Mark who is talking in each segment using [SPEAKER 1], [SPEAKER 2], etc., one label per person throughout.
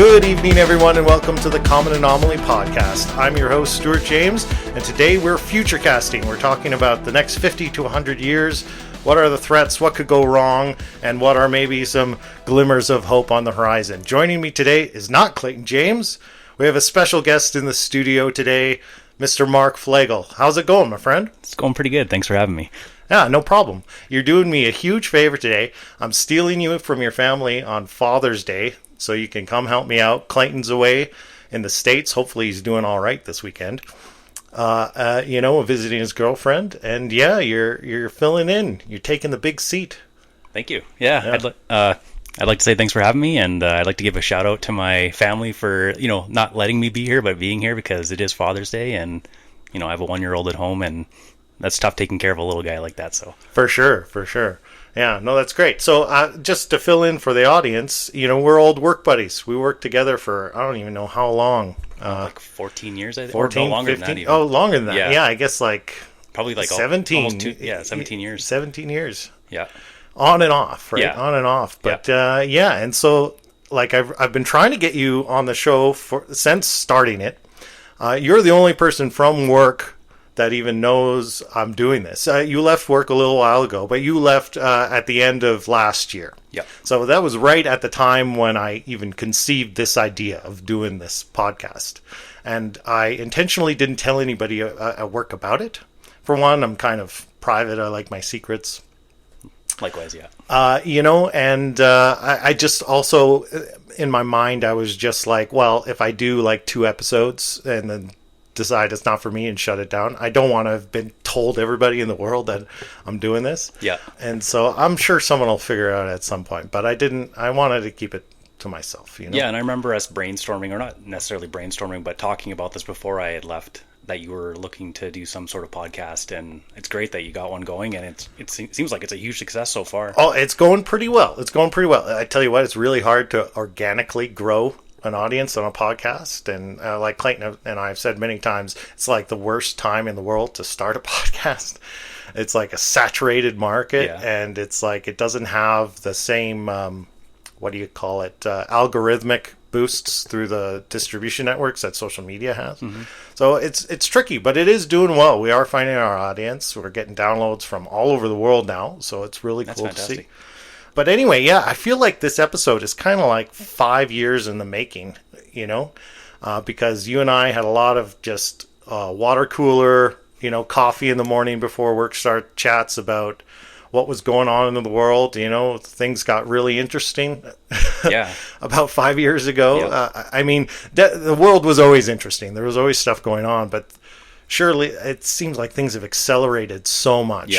[SPEAKER 1] Good evening, everyone, and welcome to the Common Anomaly Podcast. I'm your host, Stuart James, and today we're future casting. We're talking about the next 50 to 100 years. What are the threats? What could go wrong? And what are maybe some glimmers of hope on the horizon? Joining me today is not Clayton James. We have a special guest in the studio today, Mr. Mark Flegel. How's it going, my friend?
[SPEAKER 2] It's going pretty good. Thanks for having me.
[SPEAKER 1] Yeah, no problem. You're doing me a huge favor today. I'm stealing you from your family on Father's Day, so you can come help me out. Clayton's away in the States. Hopefully he's doing all right this weekend. Visiting his girlfriend. And yeah, you're filling in. You're taking the big seat.
[SPEAKER 2] Thank you. Yeah. I'd like to say thanks for having me, and I'd like to give a shout out to my family for, not letting me be here, but being here because it is Father's Day, and, I have a 1-year-old at home, and that's tough taking care of a little guy like that. So
[SPEAKER 1] For sure. Yeah, no, that's great. So just to fill in for the audience, we're old work buddies. We worked together for, I don't even know how long.
[SPEAKER 2] Like 14 years, I think.
[SPEAKER 1] 14,
[SPEAKER 2] or no, longer
[SPEAKER 1] 15?
[SPEAKER 2] than that even.
[SPEAKER 1] Oh, longer than that. Yeah, I guess
[SPEAKER 2] probably
[SPEAKER 1] 17.
[SPEAKER 2] Almost 17 years.
[SPEAKER 1] 17 years.
[SPEAKER 2] Yeah.
[SPEAKER 1] On and off, right?
[SPEAKER 2] Yeah.
[SPEAKER 1] On and off. But and so I've been trying to get you on the show since starting it. You're the only person from work that even knows I'm doing this. You left work a little while ago, but you left at the end of last year.
[SPEAKER 2] Yeah.
[SPEAKER 1] So that was right at the time when I even conceived this idea of doing this podcast. And I intentionally didn't tell anybody at work about it. For one, I'm kind of private. I like my secrets.
[SPEAKER 2] Likewise, yeah.
[SPEAKER 1] I just also, in my mind, I was just like, well, if I do 2 episodes and then decide it's not for me and shut it down, I don't want to have been told everybody in the world that I'm doing this.
[SPEAKER 2] Yeah.
[SPEAKER 1] And so I'm sure someone will figure it out at some point, but I wanted to keep it to myself,
[SPEAKER 2] Yeah, and I remember us brainstorming, or not necessarily brainstorming, but talking about this before I had left, that you were looking to do some sort of podcast, and it's great that you got one going, and it seems like it's a huge success so far.
[SPEAKER 1] Oh, it's going pretty well. I tell you what, it's really hard to organically grow an audience on a podcast, and like Clayton and I have said many times, it's like the worst time in the world to start a podcast. It's like a saturated market, and it's like it doesn't have the same algorithmic boosts through the distribution networks that social media has. Mm-hmm. So it's tricky, but it is doing well. We are finding our audience. We're getting downloads from all over the world now, so it's really cool to see. But anyway, I feel like this episode is kind of like 5 years in the making, because you and I had a lot of just water cooler, coffee in the morning before work start chats about what was going on in the world. Things got really interesting about 5 years ago. Yeah. The world was always interesting. There was always stuff going on, but surely it seems like things have accelerated so much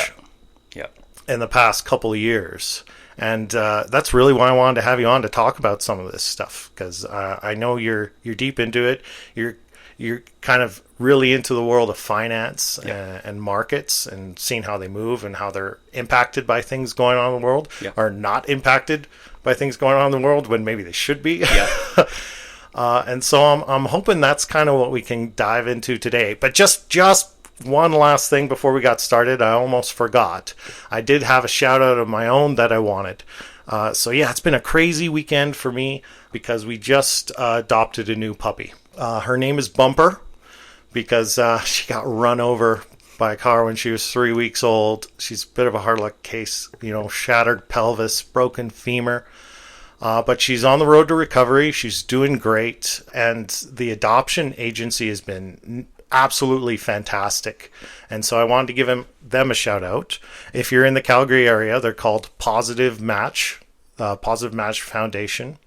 [SPEAKER 1] in the past couple of years. And that's really why I wanted to have you on to talk about some of this stuff, because I know you're deep into it. You're kind of really into the world of finance and markets, and seeing how they move and how they're impacted by things going on in the world, or not impacted by things going on in the world when maybe they should be. Yeah. And so I'm hoping that's kind of what we can dive into today. But just one last thing before we got started, I almost forgot. I did have a shout out of my own that I wanted. It's been a crazy weekend for me because we just adopted a new puppy. Her name is Bumper because she got run over by a car when she was 3 weeks old. She's a bit of a hard luck case, shattered pelvis, broken femur. But she's on the road to recovery. She's doing great. And the adoption agency has been absolutely fantastic, and so I wanted to give them a shout out. If you're in the Calgary area, they're called Positive Match Foundation,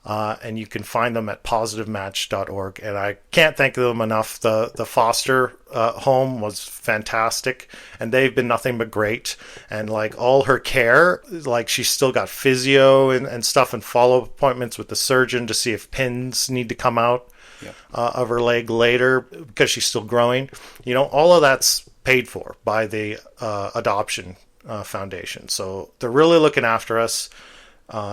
[SPEAKER 1] and you can find them at positivematch.org. And I can't thank them enough. The foster home was fantastic, and they've been nothing but great. And all her care, she's still got physio and stuff, and follow-up appointments with the surgeon to see if pins need to come out of her leg later because she's still growing. All of that's paid for by the adoption foundation. So they're really looking after us.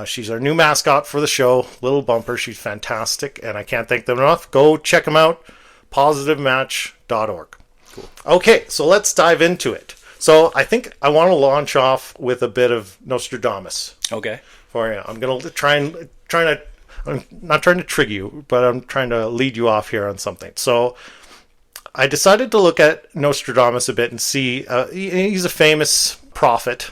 [SPEAKER 1] She's our new mascot for the show, Little Bumper. She's fantastic, and I can't thank them enough. Go check them out, positivematch.org. Cool. Okay, so let's dive into it. So I think I want to launch off with a bit of Nostradamus.
[SPEAKER 2] Okay.
[SPEAKER 1] For you. I'm going to try to I'm not trying to trigger you, but I'm trying to lead you off here on something. So I decided to look at Nostradamus a bit and see, he's a famous prophet,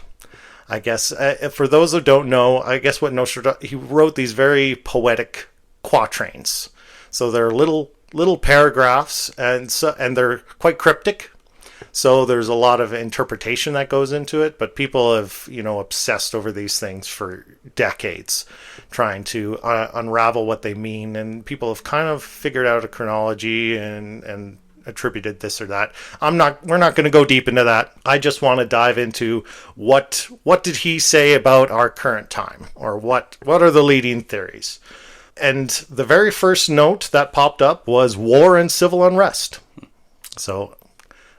[SPEAKER 1] I guess. For those who don't know, I guess what Nostradamus, he wrote these very poetic quatrains. So they're little paragraphs, and they're quite cryptic. So there's a lot of interpretation that goes into it, but people have, obsessed over these things for decades, trying to unravel what they mean, and people have kind of figured out a chronology and attributed this or that. We're not going to go deep into that. I just want to dive into what did he say about our current time, or what are the leading theories. And the very first note that popped up was war and civil unrest. So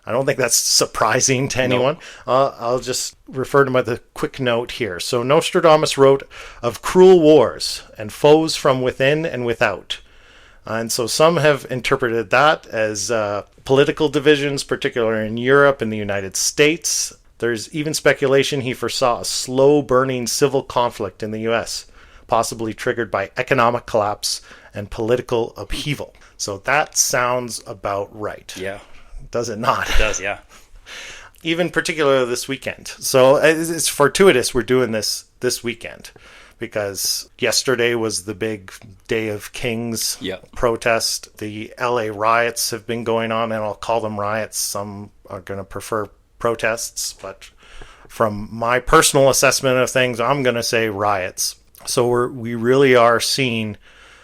[SPEAKER 1] I don't think that's surprising to anyone. No. I'll just refer to the quick note here. So Nostradamus wrote of cruel wars and foes from within and without. And so some have interpreted that as political divisions, particularly in Europe and the United States. There's even speculation he foresaw a slow-burning civil conflict in the U.S., possibly triggered by economic collapse and political upheaval. So that sounds about right.
[SPEAKER 2] Yeah.
[SPEAKER 1] Does it not?
[SPEAKER 2] It does, yeah.
[SPEAKER 1] Even particularly this weekend. So it's fortuitous we're doing this weekend, because yesterday was the big Day of Kings protest. The LA riots have been going on, and I'll call them riots. Some are going to prefer protests, but from my personal assessment of things, I'm going to say riots. So we really are seeing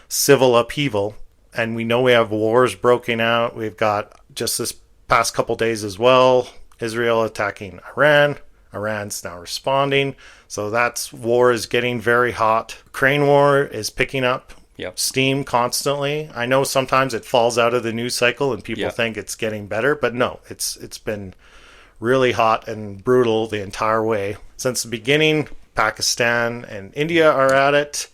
[SPEAKER 1] civil upheaval, and we know we have wars breaking out. We've got, just this past couple days as well, Israel attacking Iran. Iran's now responding. So war is getting very hot. Ukraine war is picking up steam constantly. I know sometimes it falls out of the news cycle and people think it's getting better, but no, it's been really hot and brutal the entire way. Since the beginning, Pakistan and India are at it.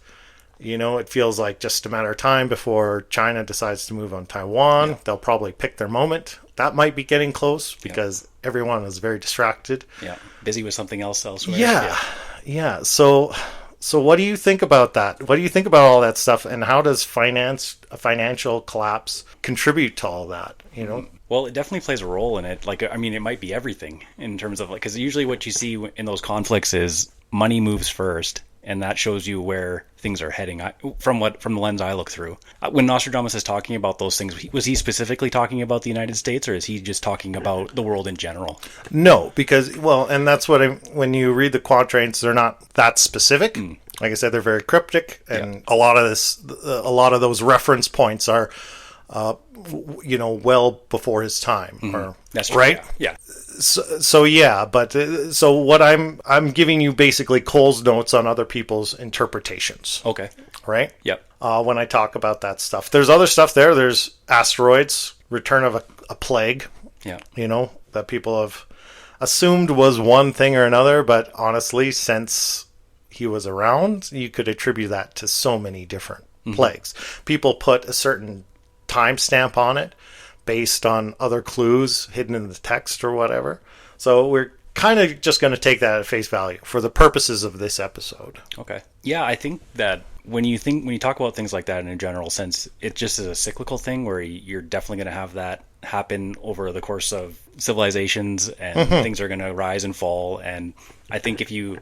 [SPEAKER 1] It feels like just a matter of time before China decides to move on Taiwan. Yeah. They'll probably pick their moment. That might be getting close because everyone is very distracted.
[SPEAKER 2] Yeah, busy with something else elsewhere.
[SPEAKER 1] Yeah. So what do you think about that? What do you think about all that stuff? And how does a financial collapse contribute to all that?
[SPEAKER 2] Well, it definitely plays a role in it. It might be everything in terms of because usually what you see in those conflicts is money moves first. And that shows you where things are heading from the lens I look through. When Nostradamus is talking about those things, was he specifically talking about the United States, or is he just talking about the world in general?
[SPEAKER 1] No, because, and that's when you read the quatrains, they're not that specific. Like I said, they're very cryptic, and a lot of those reference points are, well before his time.
[SPEAKER 2] Mm-hmm. That's true,
[SPEAKER 1] right?
[SPEAKER 2] Yeah.
[SPEAKER 1] So what I'm giving you basically Cole's notes on other people's interpretations.
[SPEAKER 2] Okay.
[SPEAKER 1] Right?
[SPEAKER 2] Yep.
[SPEAKER 1] When I talk about that stuff, there's other stuff there. There's asteroids, return of a plague.
[SPEAKER 2] Yeah.
[SPEAKER 1] That people have assumed was one thing or another, but honestly, since he was around, you could attribute that to so many different plagues. People put a certain timestamp on it based on other clues hidden in the text or whatever. So we're kind of just going to take that at face value for the purposes of this episode.
[SPEAKER 2] Okay. Yeah, I think that when you talk about things like that in a general sense, it just is a cyclical thing where you're definitely going to have that happen over the course of civilizations, and things are going to rise and fall. And I think if you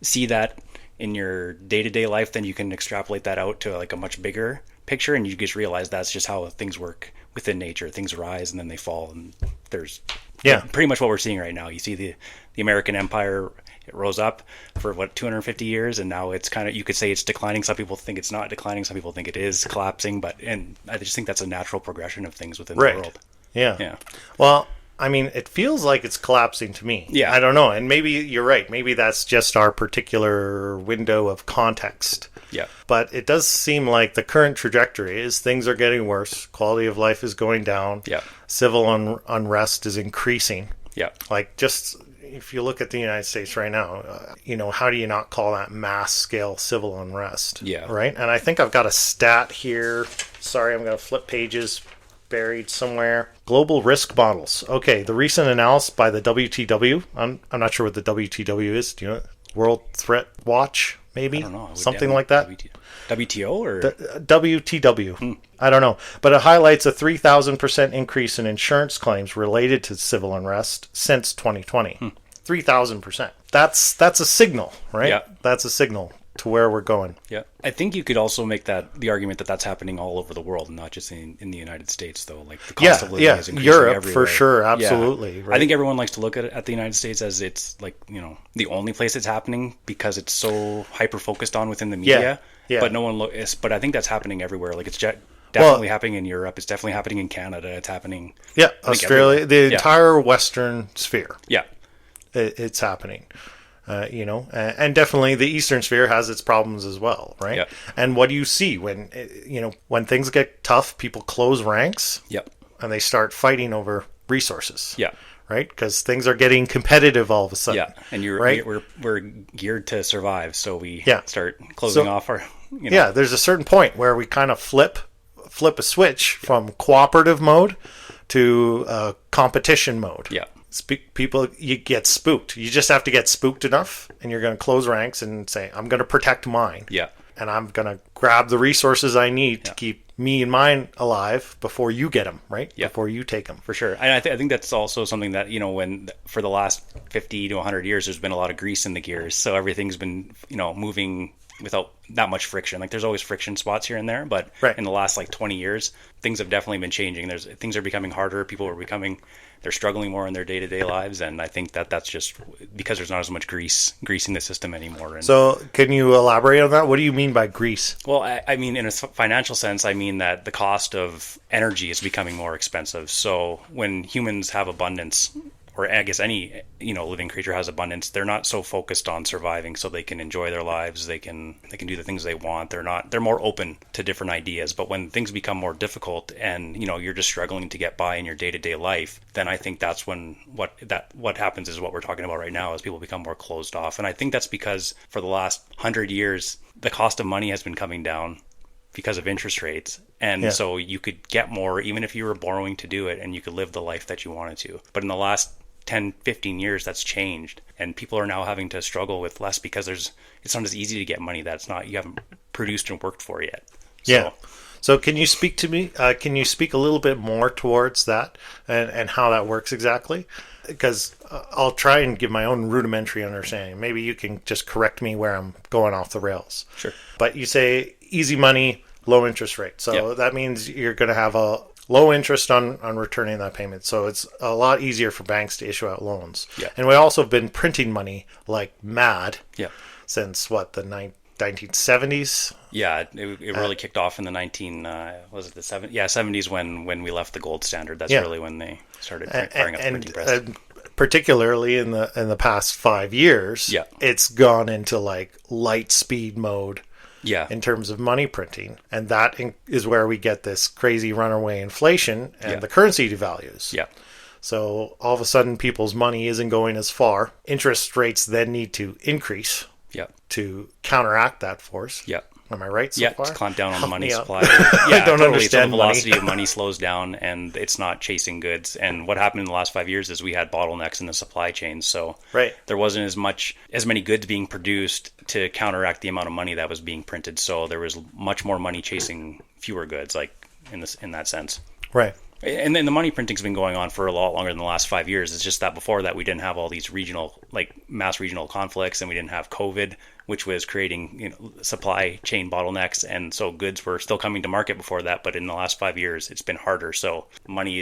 [SPEAKER 2] see that in your day-to-day life, then you can extrapolate that out to a much bigger picture, and you just realize that's just how things work within nature. Things rise and then they fall, and there's pretty much what we're seeing right now. You see the American Empire, it rose up for 250 years, and now it's kind of, you could say it's declining. Some people think it's not declining, some people think it is collapsing, and I just think that's a natural progression of things within the world.
[SPEAKER 1] Yeah. Well, it feels like it's collapsing to me.
[SPEAKER 2] Yeah.
[SPEAKER 1] I don't know, and maybe you're right. Maybe that's just our particular window of context.
[SPEAKER 2] Yeah.
[SPEAKER 1] But it does seem like the current trajectory is things are getting worse. Quality of life is going down.
[SPEAKER 2] Yeah.
[SPEAKER 1] Civil unrest is increasing.
[SPEAKER 2] Yeah.
[SPEAKER 1] Just if you look at the United States right now, how do you not call that mass scale civil unrest?
[SPEAKER 2] Yeah.
[SPEAKER 1] Right. And I think I've got a stat here. Sorry, I'm going to flip pages. Buried somewhere. Global risk models. Okay. The recent analysis by the WTW. I'm not sure what the WTW is. Do you know? World Threat Watch. maybe
[SPEAKER 2] I don't know.
[SPEAKER 1] something like that.
[SPEAKER 2] WTO or
[SPEAKER 1] WTW. I don't know, but it highlights a 3,000% increase in insurance claims related to civil unrest since 2020. 3,000%. That's a signal, right?
[SPEAKER 2] Yeah.
[SPEAKER 1] That's a signal to where we're going.
[SPEAKER 2] Yeah, I think you could also make the argument that that's happening all over the world, not just in the United States, though. Like the cost of living is increasing
[SPEAKER 1] Europe
[SPEAKER 2] everywhere.
[SPEAKER 1] for sure, absolutely.
[SPEAKER 2] Yeah.
[SPEAKER 1] Right?
[SPEAKER 2] I think everyone likes to look at the United States as it's like the only place it's happening because it's so hyper focused on within the media.
[SPEAKER 1] Yeah.
[SPEAKER 2] But no one But I think that's happening everywhere. Like it's definitely happening in Europe. It's definitely happening in Canada. It's happening.
[SPEAKER 1] Yeah, Australia, the entire Western sphere.
[SPEAKER 2] Yeah,
[SPEAKER 1] it's happening. And definitely the Eastern Sphere has its problems as well, right?
[SPEAKER 2] Yep.
[SPEAKER 1] And what do you see when things get tough, people close ranks,
[SPEAKER 2] yep,
[SPEAKER 1] and they start fighting over resources,
[SPEAKER 2] yeah,
[SPEAKER 1] right? Because things are getting competitive all of a sudden,
[SPEAKER 2] yeah. And we're geared to survive, so we start closing off our.
[SPEAKER 1] Yeah, there's a certain point where we kind of flip a switch from cooperative mode to competition mode.
[SPEAKER 2] Yeah.
[SPEAKER 1] People, you get spooked. You just have to get spooked enough, and you're going to close ranks and say, I'm going to protect mine.
[SPEAKER 2] Yeah.
[SPEAKER 1] And I'm going to grab the resources I need to keep me and mine alive before you get them, right?
[SPEAKER 2] Yeah.
[SPEAKER 1] Before you take them.
[SPEAKER 2] For sure. And I think that's also something that, when for the last 50 to 100 years, there's been a lot of grease in the gears. So everything's been, moving without that much friction. Like there's always friction spots here and there, but in the last 20 years, things have definitely been changing. Things are becoming harder. They're struggling more in their day-to-day lives, and I think that's just because there's not as much greasing the system anymore.
[SPEAKER 1] So can you elaborate on that? What do you mean by grease?
[SPEAKER 2] Well, I mean, in a financial sense, I mean that the cost of energy is becoming more expensive. So when humans have abundance, or I guess any living creature has abundance, they're not so focused on surviving, so they can enjoy their lives. They can do the things they want. They're more open to different ideas. But when things become more difficult, and you're just struggling to get by in your day-to-day life, then I think that's when what happens is what we're talking about right now, is people become more closed off. And I think that's because for the last 100 years, the cost of money has been coming down because of interest rates. And so you could get more even if you were borrowing to do it, and you could live the life that you wanted to. But in the last 10, 15 years, that's changed, and people are now having to struggle with less because it's not as easy to get money that's not you haven't produced and worked for yet.
[SPEAKER 1] So can you speak to me? Can you speak a little bit more towards that and how that works exactly? Because I'll try and give my own rudimentary understanding. Maybe you can just correct me where I'm going off the rails.
[SPEAKER 2] Sure.
[SPEAKER 1] But you say easy money, low interest rate. So that means you're going to have a low interest on returning that payment. So it's a lot easier for banks to issue out loans.
[SPEAKER 2] Yeah.
[SPEAKER 1] And we also have been printing money like mad since the 1970s?
[SPEAKER 2] Yeah, it really kicked off in the 70s when we left the gold standard. That's really when they started firing up the printing press.
[SPEAKER 1] Particularly in the past 5 years, it's gone into light speed mode.
[SPEAKER 2] Yeah.
[SPEAKER 1] In terms of money printing. And that is where we get this crazy runaway inflation and the currency devalues.
[SPEAKER 2] Yeah.
[SPEAKER 1] So all of a sudden people's money isn't going as far. Interest rates then need to increase to counteract that force.
[SPEAKER 2] Yeah.
[SPEAKER 1] Am I right so far?
[SPEAKER 2] To clamp down on the money supply.
[SPEAKER 1] I don't understand
[SPEAKER 2] so the velocity of money slows down, and it's not chasing goods. And what happened in the last 5 years is we had bottlenecks in the supply chain. So there wasn't as many goods being produced to counteract the amount of money that was being printed. So there was much more money chasing fewer goods, in that sense.
[SPEAKER 1] Right.
[SPEAKER 2] And then the money printing's been going on for a lot longer than the last 5 years. It's just that before that, we didn't have all these mass regional conflicts, and we didn't have COVID, which was creating supply chain bottlenecks. And so goods were still coming to market before that. But in the last 5 years, it's been harder. So money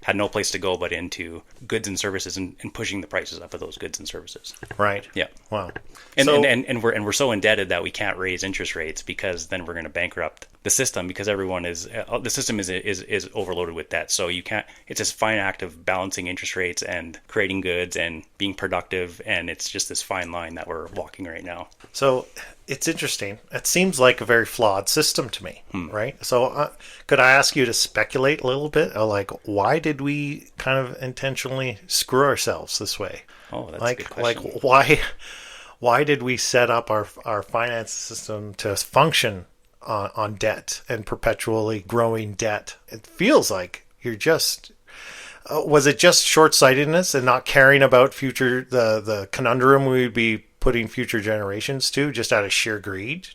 [SPEAKER 2] had no place to go but into goods and services and pushing the prices up of those goods and services.
[SPEAKER 1] Right.
[SPEAKER 2] Yeah.
[SPEAKER 1] Wow.
[SPEAKER 2] And we're so indebted that we can't raise interest rates, because then we're going to bankrupt the system, because the system is overloaded with debt. So you can't. It's this fine act of balancing interest rates and creating goods and being productive, and it's just this fine line that we're walking right now.
[SPEAKER 1] So it's interesting. It seems like a very flawed system to me, right? So could I ask you to speculate a little bit? Why did we kind of intentionally screw ourselves this way?
[SPEAKER 2] Oh, that's a good question.
[SPEAKER 1] Why did we set up our finance system to function on debt and perpetually growing debt? It feels like you're just... was it just short-sightedness and not caring about the conundrum we'd be putting future generations to, just out of sheer greed?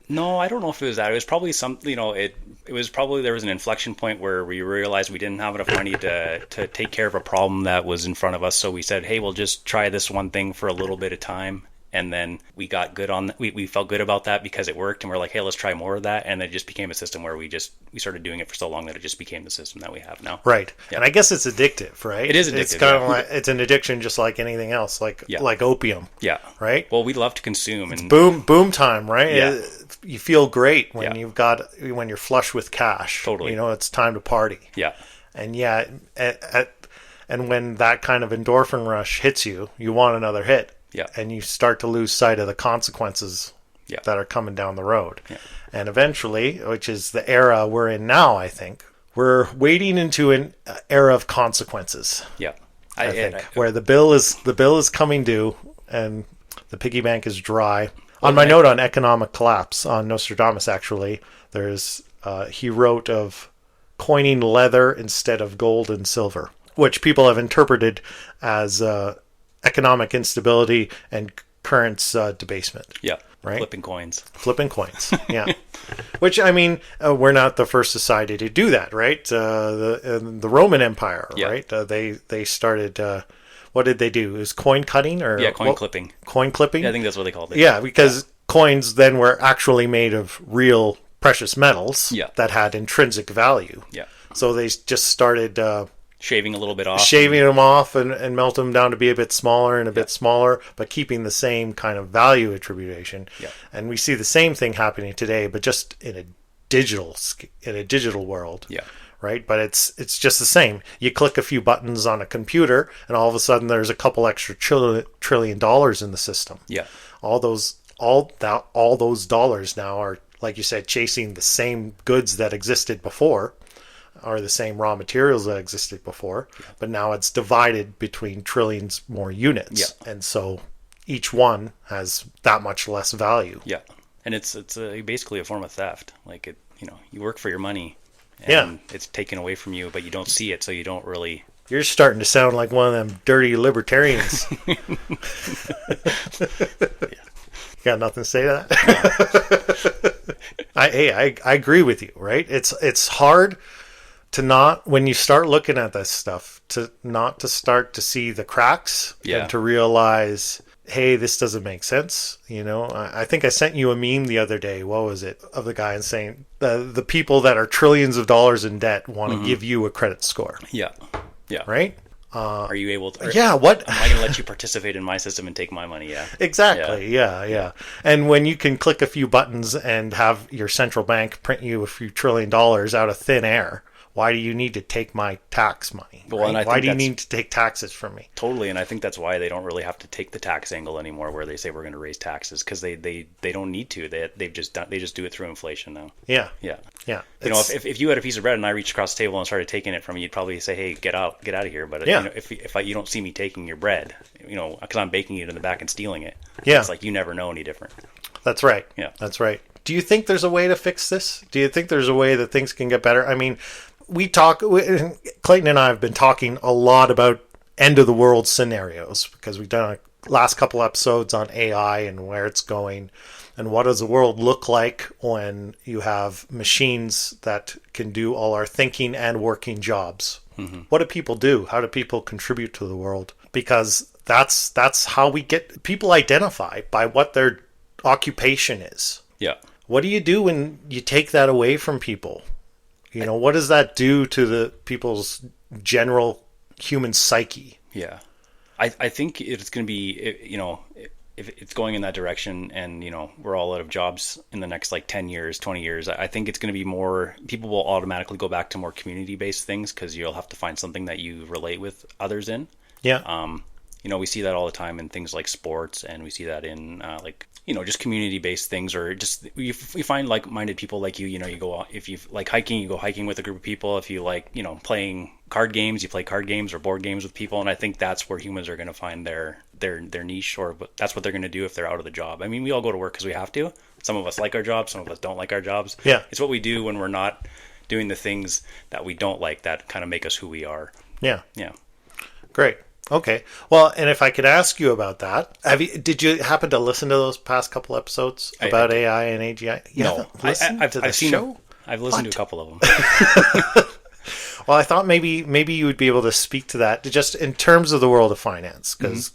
[SPEAKER 2] No, I don't know if it was that. It was probably it was probably there was an inflection point where we realized we didn't have enough money to take care of a problem that was in front of us. So we said, hey, we'll just try this one thing for a little bit of time. And then we got good on we felt good about that because it worked, and we're like, hey, let's try more of that. And it just became a system where we started doing it for so long that it just became the system that we have now.
[SPEAKER 1] Right. Yeah. And I guess it's addictive, right?
[SPEAKER 2] It is addictive.
[SPEAKER 1] It's kind of like, it's an addiction just like anything else, like opium.
[SPEAKER 2] Yeah.
[SPEAKER 1] Right?
[SPEAKER 2] Well, we love to consume, and
[SPEAKER 1] it's boom time, right?
[SPEAKER 2] Yeah.
[SPEAKER 1] You feel great when when you're flush with cash.
[SPEAKER 2] Totally.
[SPEAKER 1] It's time to party.
[SPEAKER 2] Yeah.
[SPEAKER 1] And and when that kind of endorphin rush hits you, you want another hit.
[SPEAKER 2] Yeah.
[SPEAKER 1] And you start to lose sight of the consequences that are coming down the road. Yeah. And eventually, which is the era we're in now, I think, we're wading into an era of consequences.
[SPEAKER 2] Yeah.
[SPEAKER 1] I think where the bill is coming due and the piggy bank is dry. On my note on economic collapse on Nostradamus, actually, he wrote of coining leather instead of gold and silver, which people have interpreted as economic instability and currency debasement.
[SPEAKER 2] Yeah.
[SPEAKER 1] Right?
[SPEAKER 2] Flipping coins. Yeah.
[SPEAKER 1] Which, I mean, we're not the first society to do that, right? The Roman Empire, right? They started, what did they do? It was coin cutting or
[SPEAKER 2] coin clipping.
[SPEAKER 1] Coin clipping?
[SPEAKER 2] Yeah, I think that's what they called it.
[SPEAKER 1] Yeah, because coins then were actually made of real precious metals that had intrinsic value.
[SPEAKER 2] Yeah.
[SPEAKER 1] So they just started
[SPEAKER 2] shaving a little bit off.
[SPEAKER 1] Shaving them off and melt them down to be a bit smaller and a bit smaller, but keeping the same kind of value attribution.
[SPEAKER 2] Yeah.
[SPEAKER 1] And we see the same thing happening today, but just in a digital world.
[SPEAKER 2] Yeah.
[SPEAKER 1] Right? But it's just the same. You click a few buttons on a computer and all of a sudden there's a couple extra trillion dollars in the system.
[SPEAKER 2] Yeah.
[SPEAKER 1] All those dollars now are, like you said, chasing the same goods that existed before, or the same raw materials that existed before, but now it's divided between trillions more units.
[SPEAKER 2] Yeah.
[SPEAKER 1] And so each one has that much less value.
[SPEAKER 2] Yeah. And it's basically a form of theft. Like you work for your money and it's taken away from you, but you don't see it. So you don't really.
[SPEAKER 1] You're starting to sound like one of them dirty libertarians. Got nothing to say to that? I agree with you, right? It's hard to not, when you start looking at this stuff, to start to see the cracks and to realize, hey, this doesn't make sense. I think I sent you a meme the other day. What was it? Of the guy saying the people that are trillions of dollars in debt want to give you a credit score.
[SPEAKER 2] Yeah. Yeah.
[SPEAKER 1] Right?
[SPEAKER 2] Are you able to?
[SPEAKER 1] What?
[SPEAKER 2] Am I going to let you participate in my system and take my money? Yeah.
[SPEAKER 1] Exactly. Yeah. And when you can click a few buttons and have your central bank print you a few $1 trillion out of thin air, why do you need to take my tax money?
[SPEAKER 2] Well,
[SPEAKER 1] right?
[SPEAKER 2] and
[SPEAKER 1] why do you need to take taxes from me?
[SPEAKER 2] Totally, and I think that's why they don't really have to take the tax angle anymore, where they say we're going to raise taxes, because they don't need to. They just do it through inflation now.
[SPEAKER 1] Yeah.
[SPEAKER 2] If you had a piece of bread and I reached across the table and started taking it from you, you'd probably say, "Hey, get out of here." But if you don't see me taking your bread, because I'm baking it in the back and stealing it, it's like you never know any different.
[SPEAKER 1] That's right.
[SPEAKER 2] Yeah,
[SPEAKER 1] that's right. Do you think there's a way to fix this? Do you think there's a way that things can get better? I mean, Clayton and I have been talking a lot about end of the world scenarios because we've done a last couple episodes on AI and where it's going and what does the world look like when you have machines that can do all our thinking and working jobs. Mm-hmm. What do people do? How do people contribute to the world? Because that's how we get people identify by what their occupation is.
[SPEAKER 2] Yeah.
[SPEAKER 1] What do you do when you take that away from people? What does that do to the people's general human psyche?
[SPEAKER 2] Yeah. I think it's going to be, if it's going in that direction and, we're all out of jobs in the next 10 years, 20 years, I think it's going to be more, people will automatically go back to more community-based things because you'll have to find something that you relate with others in.
[SPEAKER 1] Yeah.
[SPEAKER 2] We see that all the time in things like sports, and we see that in just community-based things, or just you find like-minded people like you. You go, if you like hiking, you go hiking with a group of people. If you like playing card games, you play card games or board games with people. And I think that's where humans are going to find their niche, or that's what they're going to do if they're out of the job. I mean, we all go to work because we have to. Some of us like our jobs, some of us don't like our jobs.
[SPEAKER 1] Yeah,
[SPEAKER 2] it's what we do when we're not doing the things that we don't like that kind of make us who we are.
[SPEAKER 1] Yeah.
[SPEAKER 2] Yeah.
[SPEAKER 1] Great. Okay. Well, and if I could ask you about that, did you happen to listen to those past couple episodes about AI and AGI?
[SPEAKER 2] No, I've seen
[SPEAKER 1] show?
[SPEAKER 2] I've listened to a couple of them.
[SPEAKER 1] Well, I thought maybe you would be able to speak to that just in terms of the world of finance, because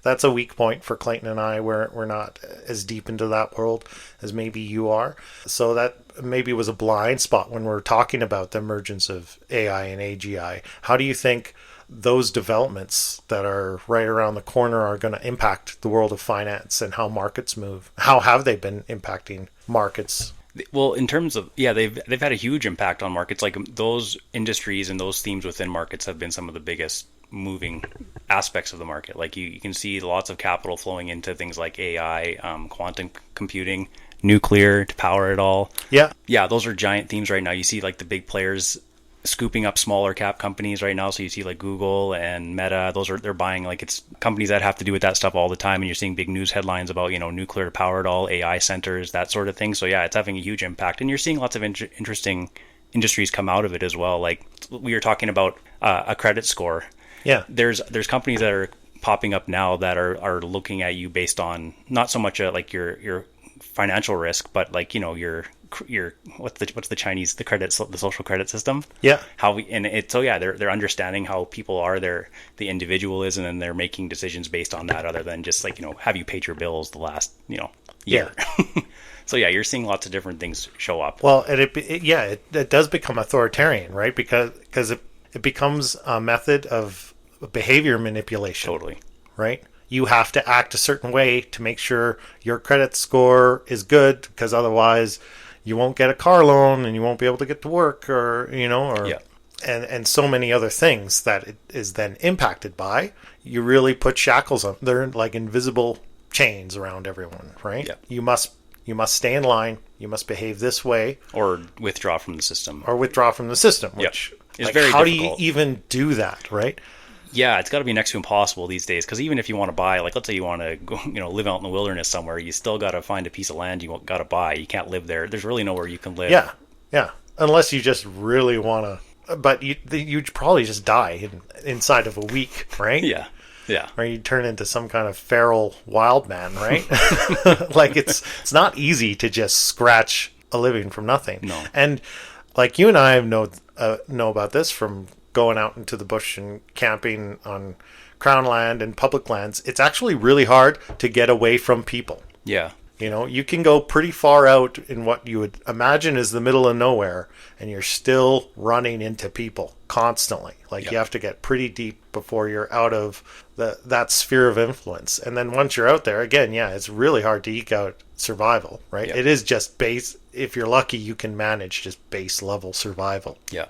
[SPEAKER 1] that's a weak point for Clayton and I. We're not as deep into that world as maybe you are. So that maybe was a blind spot when we're talking about the emergence of AI and AGI. How do you think those developments that are right around the corner are going to impact the world of finance and how markets move? How have they been impacting markets?
[SPEAKER 2] Well, in terms of, they've had a huge impact on markets. Like those industries and those themes within markets have been some of the biggest moving aspects of the market. Like you can see lots of capital flowing into things like AI, quantum computing, nuclear to power it all. Yeah, those are giant themes right now. You see like the big players scooping up smaller cap companies right now. So you see like Google and Meta, they're buying, like, it's companies that have to do with that stuff all the time. And you're seeing big news headlines about, nuclear powered all AI centers, that sort of thing. So yeah, it's having a huge impact. And you're seeing lots of interesting industries come out of it as well. Like we were talking about a credit score.
[SPEAKER 1] Yeah.
[SPEAKER 2] There's companies that are popping up now that are looking at you based on not so much like your financial risk, but like, your what's the Chinese, the social credit system.
[SPEAKER 1] Yeah.
[SPEAKER 2] They're understanding how people are, the individual is, and then they're making decisions based on that, other than just like, have you paid your bills the last, year.
[SPEAKER 1] Yeah.
[SPEAKER 2] So yeah, you're seeing lots of different things show up.
[SPEAKER 1] Well, and it does become authoritarian, right? Because it becomes a method of behavior manipulation.
[SPEAKER 2] Totally.
[SPEAKER 1] Right? You have to act a certain way to make sure your credit score is good, because otherwise you won't get a car loan and you won't be able to get to work, and so many other things that it is then impacted by. You really put shackles on. They're like invisible chains around everyone, right?
[SPEAKER 2] Yeah.
[SPEAKER 1] You must stay in line. You must behave this way,
[SPEAKER 2] or withdraw from the system.
[SPEAKER 1] Which
[SPEAKER 2] is very
[SPEAKER 1] how
[SPEAKER 2] difficult.
[SPEAKER 1] do you even do that, right?
[SPEAKER 2] Yeah, it's got to be next to impossible these days, because even if you want to buy, like, let's say you want to go, live out in the wilderness somewhere, you still got to find a piece of land you got to buy. You can't live there. There's really nowhere you can live.
[SPEAKER 1] Yeah. Unless you just really want to, but you'd probably just die inside of a week, right?
[SPEAKER 2] Yeah.
[SPEAKER 1] Or you turn into some kind of feral wild man, right? Like it's not easy to just scratch a living from nothing.
[SPEAKER 2] No.
[SPEAKER 1] And like you and I know about this from going out into the bush and camping on crown land and public lands. It's actually really hard to get away from people.
[SPEAKER 2] Yeah.
[SPEAKER 1] You can go pretty far out in what you would imagine is the middle of nowhere, and you're still running into people constantly. Like You have to get pretty deep before you're out of that sphere of influence. And then once you're out there, again, it's really hard to eke out survival, right?
[SPEAKER 2] Yep.
[SPEAKER 1] It is just base. If you're lucky, you can manage just base level survival.
[SPEAKER 2] Yeah.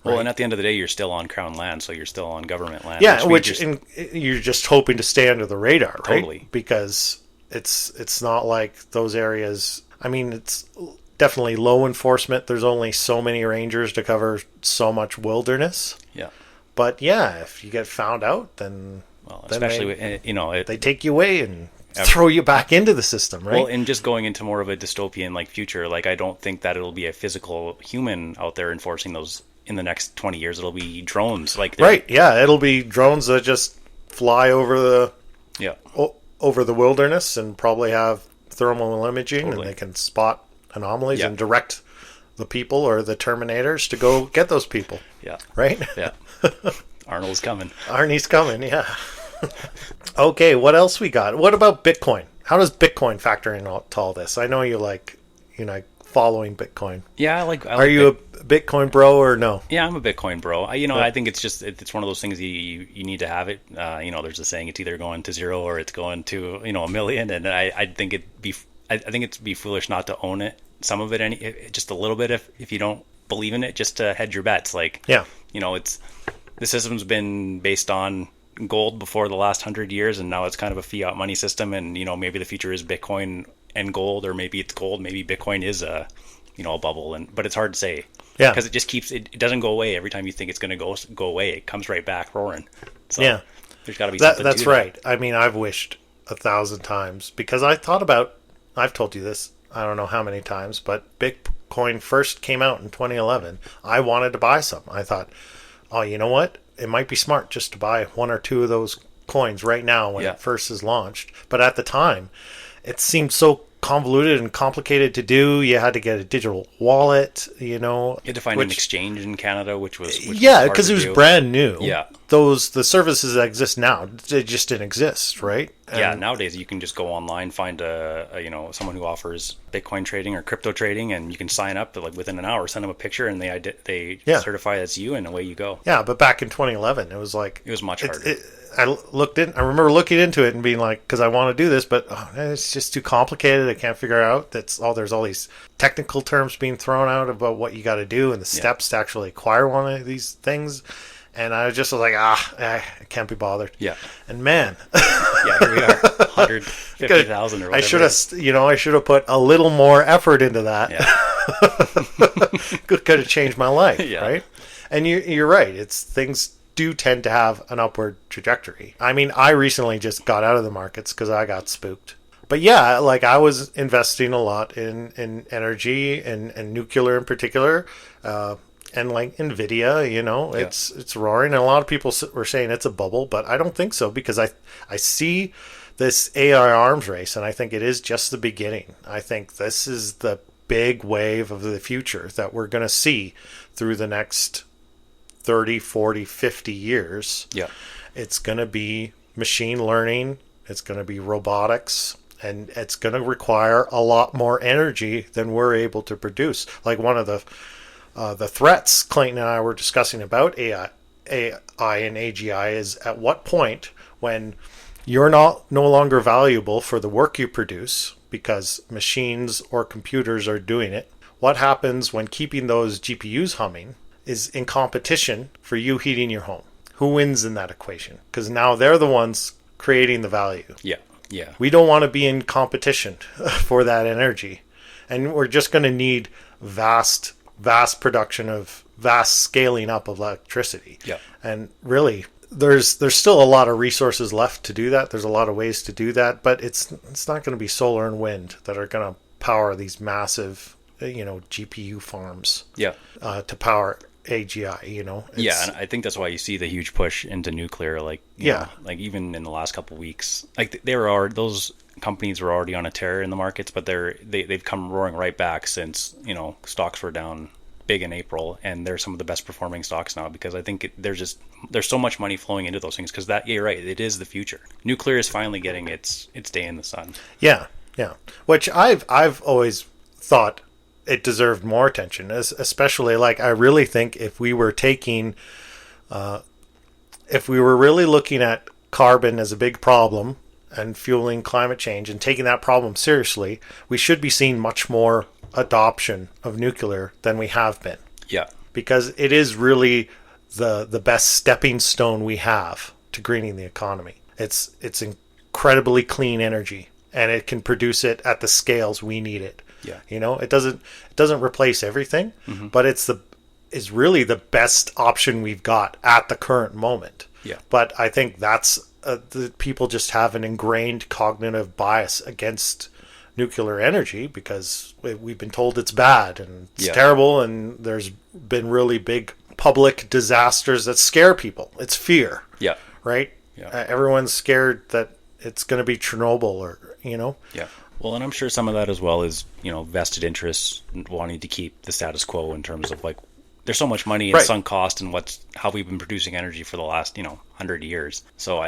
[SPEAKER 2] Well, and at the end of the day, you're still on crown land, so you're still on government land.
[SPEAKER 1] Yeah, you're just hoping to stay under the radar, right?
[SPEAKER 2] Totally.
[SPEAKER 1] Because it's not like those areas. I mean, it's definitely low enforcement. There's only so many rangers to cover so much wilderness.
[SPEAKER 2] Yeah.
[SPEAKER 1] But if you get found out, then
[SPEAKER 2] they
[SPEAKER 1] take you away and throw you back into the system, right?
[SPEAKER 2] Well, and just going into more of a dystopian future, I don't think that it'll be a physical human out there enforcing those. In the next 20 years, it'll be drones.
[SPEAKER 1] Right, yeah, it'll be drones that just fly over the wilderness and probably have thermal imaging, and they can spot anomalies and direct the people or the Terminators to go get those people.
[SPEAKER 2] Yeah.
[SPEAKER 1] Right?
[SPEAKER 2] Yeah. Arnold's coming.
[SPEAKER 1] Arnie's coming, yeah. Okay, what else we got? What about Bitcoin? How does Bitcoin factor into all this? I know you following Bitcoin.
[SPEAKER 2] Yeah,
[SPEAKER 1] Are you a Bitcoin bro or no?
[SPEAKER 2] Yeah, I'm a Bitcoin bro. I think it's one of those things you need to have it. There's a saying, it's either going to zero or it's going to a million, and I think it'd be foolish not to own it. Some of it, just a little bit, if you don't believe in it, just to hedge your bets. The system's been based on gold before the last 100 years, and now it's kind of a fiat money system, and maybe the future is Bitcoin and gold, or maybe it's gold, maybe Bitcoin is a bubble, but it's hard to say.
[SPEAKER 1] Yeah,
[SPEAKER 2] because it just it doesn't go away. Every time you think it's going to go away, it comes right back roaring. So there's got to be something.
[SPEAKER 1] That's right. I mean, I've wished 1,000 times, because I thought about. I've told you this. I don't know how many times, but Bitcoin first came out in 2011. I wanted to buy some. I thought, oh, you know what? it might be smart just to buy one or two of those coins right now when it first is launched. But at the time, it seemed so convoluted and complicated to do. You had to get a digital wallet, you
[SPEAKER 2] had to find an exchange in Canada, which was
[SPEAKER 1] because it was brand new.
[SPEAKER 2] The
[SPEAKER 1] services that exist now, they just didn't exist, right?
[SPEAKER 2] And nowadays you can just go online, find someone who offers Bitcoin trading or crypto trading, and you can sign up like within an hour, send them a picture, and they certify it's you, and away you go.
[SPEAKER 1] Yeah, but back in 2011, it was
[SPEAKER 2] much harder.
[SPEAKER 1] I remember looking into it and being like, because I want to do this, but it's just too complicated. I can't figure out. There's all these technical terms being thrown out about what you got to do and the steps to actually acquire one of these things. And I was like, I can't be bothered.
[SPEAKER 2] Yeah.
[SPEAKER 1] And man,
[SPEAKER 2] here we are, 150,000 or whatever.
[SPEAKER 1] I should have put a little more effort into that. Yeah. Could have changed my life, right? And you're right. Things do tend to have an upward trajectory. I mean, I recently just got out of the markets because I got spooked. But yeah, like I was investing a lot in energy and nuclear in particular, and like Nvidia, it's roaring. And a lot of people were saying it's a bubble, but I don't think so, because I see this AI arms race, and I think it is just the beginning. I think this is the big wave of the future that we're going to see through the next 30, 40, 50 years.
[SPEAKER 2] Yeah.
[SPEAKER 1] It's going to be machine learning. It's going to be robotics, and it's going to require a lot more energy than we're able to produce. Like one of the threats Clayton and I were discussing about AI and AGI is, at what point, when you're no longer valuable for the work you produce because machines or computers are doing it, what happens when keeping those GPUs humming is in competition for you heating your home? Who wins in that equation? Because now they're the ones creating the value.
[SPEAKER 2] Yeah.
[SPEAKER 1] We don't want to be in competition for that energy. And we're just going to need vast production of vast scaling up of electricity.
[SPEAKER 2] Yeah.
[SPEAKER 1] And really, there's still a lot of resources left to do that. There's a lot of ways to do that, but it's not going to be solar and wind that are going to power these massive, GPU farms.
[SPEAKER 2] Yeah.
[SPEAKER 1] To power AGI,
[SPEAKER 2] and I think that's why you see the huge push into nuclear. Like, like even in the last couple of weeks, like those companies were already on a tear in the markets, but they've come roaring right back since stocks were down big in April, and they're some of the best performing stocks now, because I think there's so much money flowing into those things, because you're right, it is the future. Nuclear is finally getting its day in the sun.
[SPEAKER 1] Yeah, which I've always thought it deserved more attention, especially like I really think if we were really looking at carbon as a big problem and fueling climate change and taking that problem seriously, we should be seeing much more adoption of nuclear than we have been.
[SPEAKER 2] Yeah.
[SPEAKER 1] Because it is really the best stepping stone we have to greening the economy. It's incredibly clean energy, and it can produce it at the scales we need it.
[SPEAKER 2] Yeah.
[SPEAKER 1] It doesn't replace everything, but it's really the best option we've got at the current moment.
[SPEAKER 2] Yeah.
[SPEAKER 1] But I think that's the people just have an ingrained cognitive bias against nuclear energy, because we've been told it's bad and it's terrible, and there's been really big public disasters that scare people. It's fear.
[SPEAKER 2] Yeah.
[SPEAKER 1] Right?
[SPEAKER 2] Yeah.
[SPEAKER 1] Everyone's scared that it's going to be Chernobyl or.
[SPEAKER 2] Yeah. Well, and I'm sure some of that as well is, vested interests wanting to keep the status quo in terms of like, there's so much money in sunk cost and how we've been producing energy for the last, 100 years. So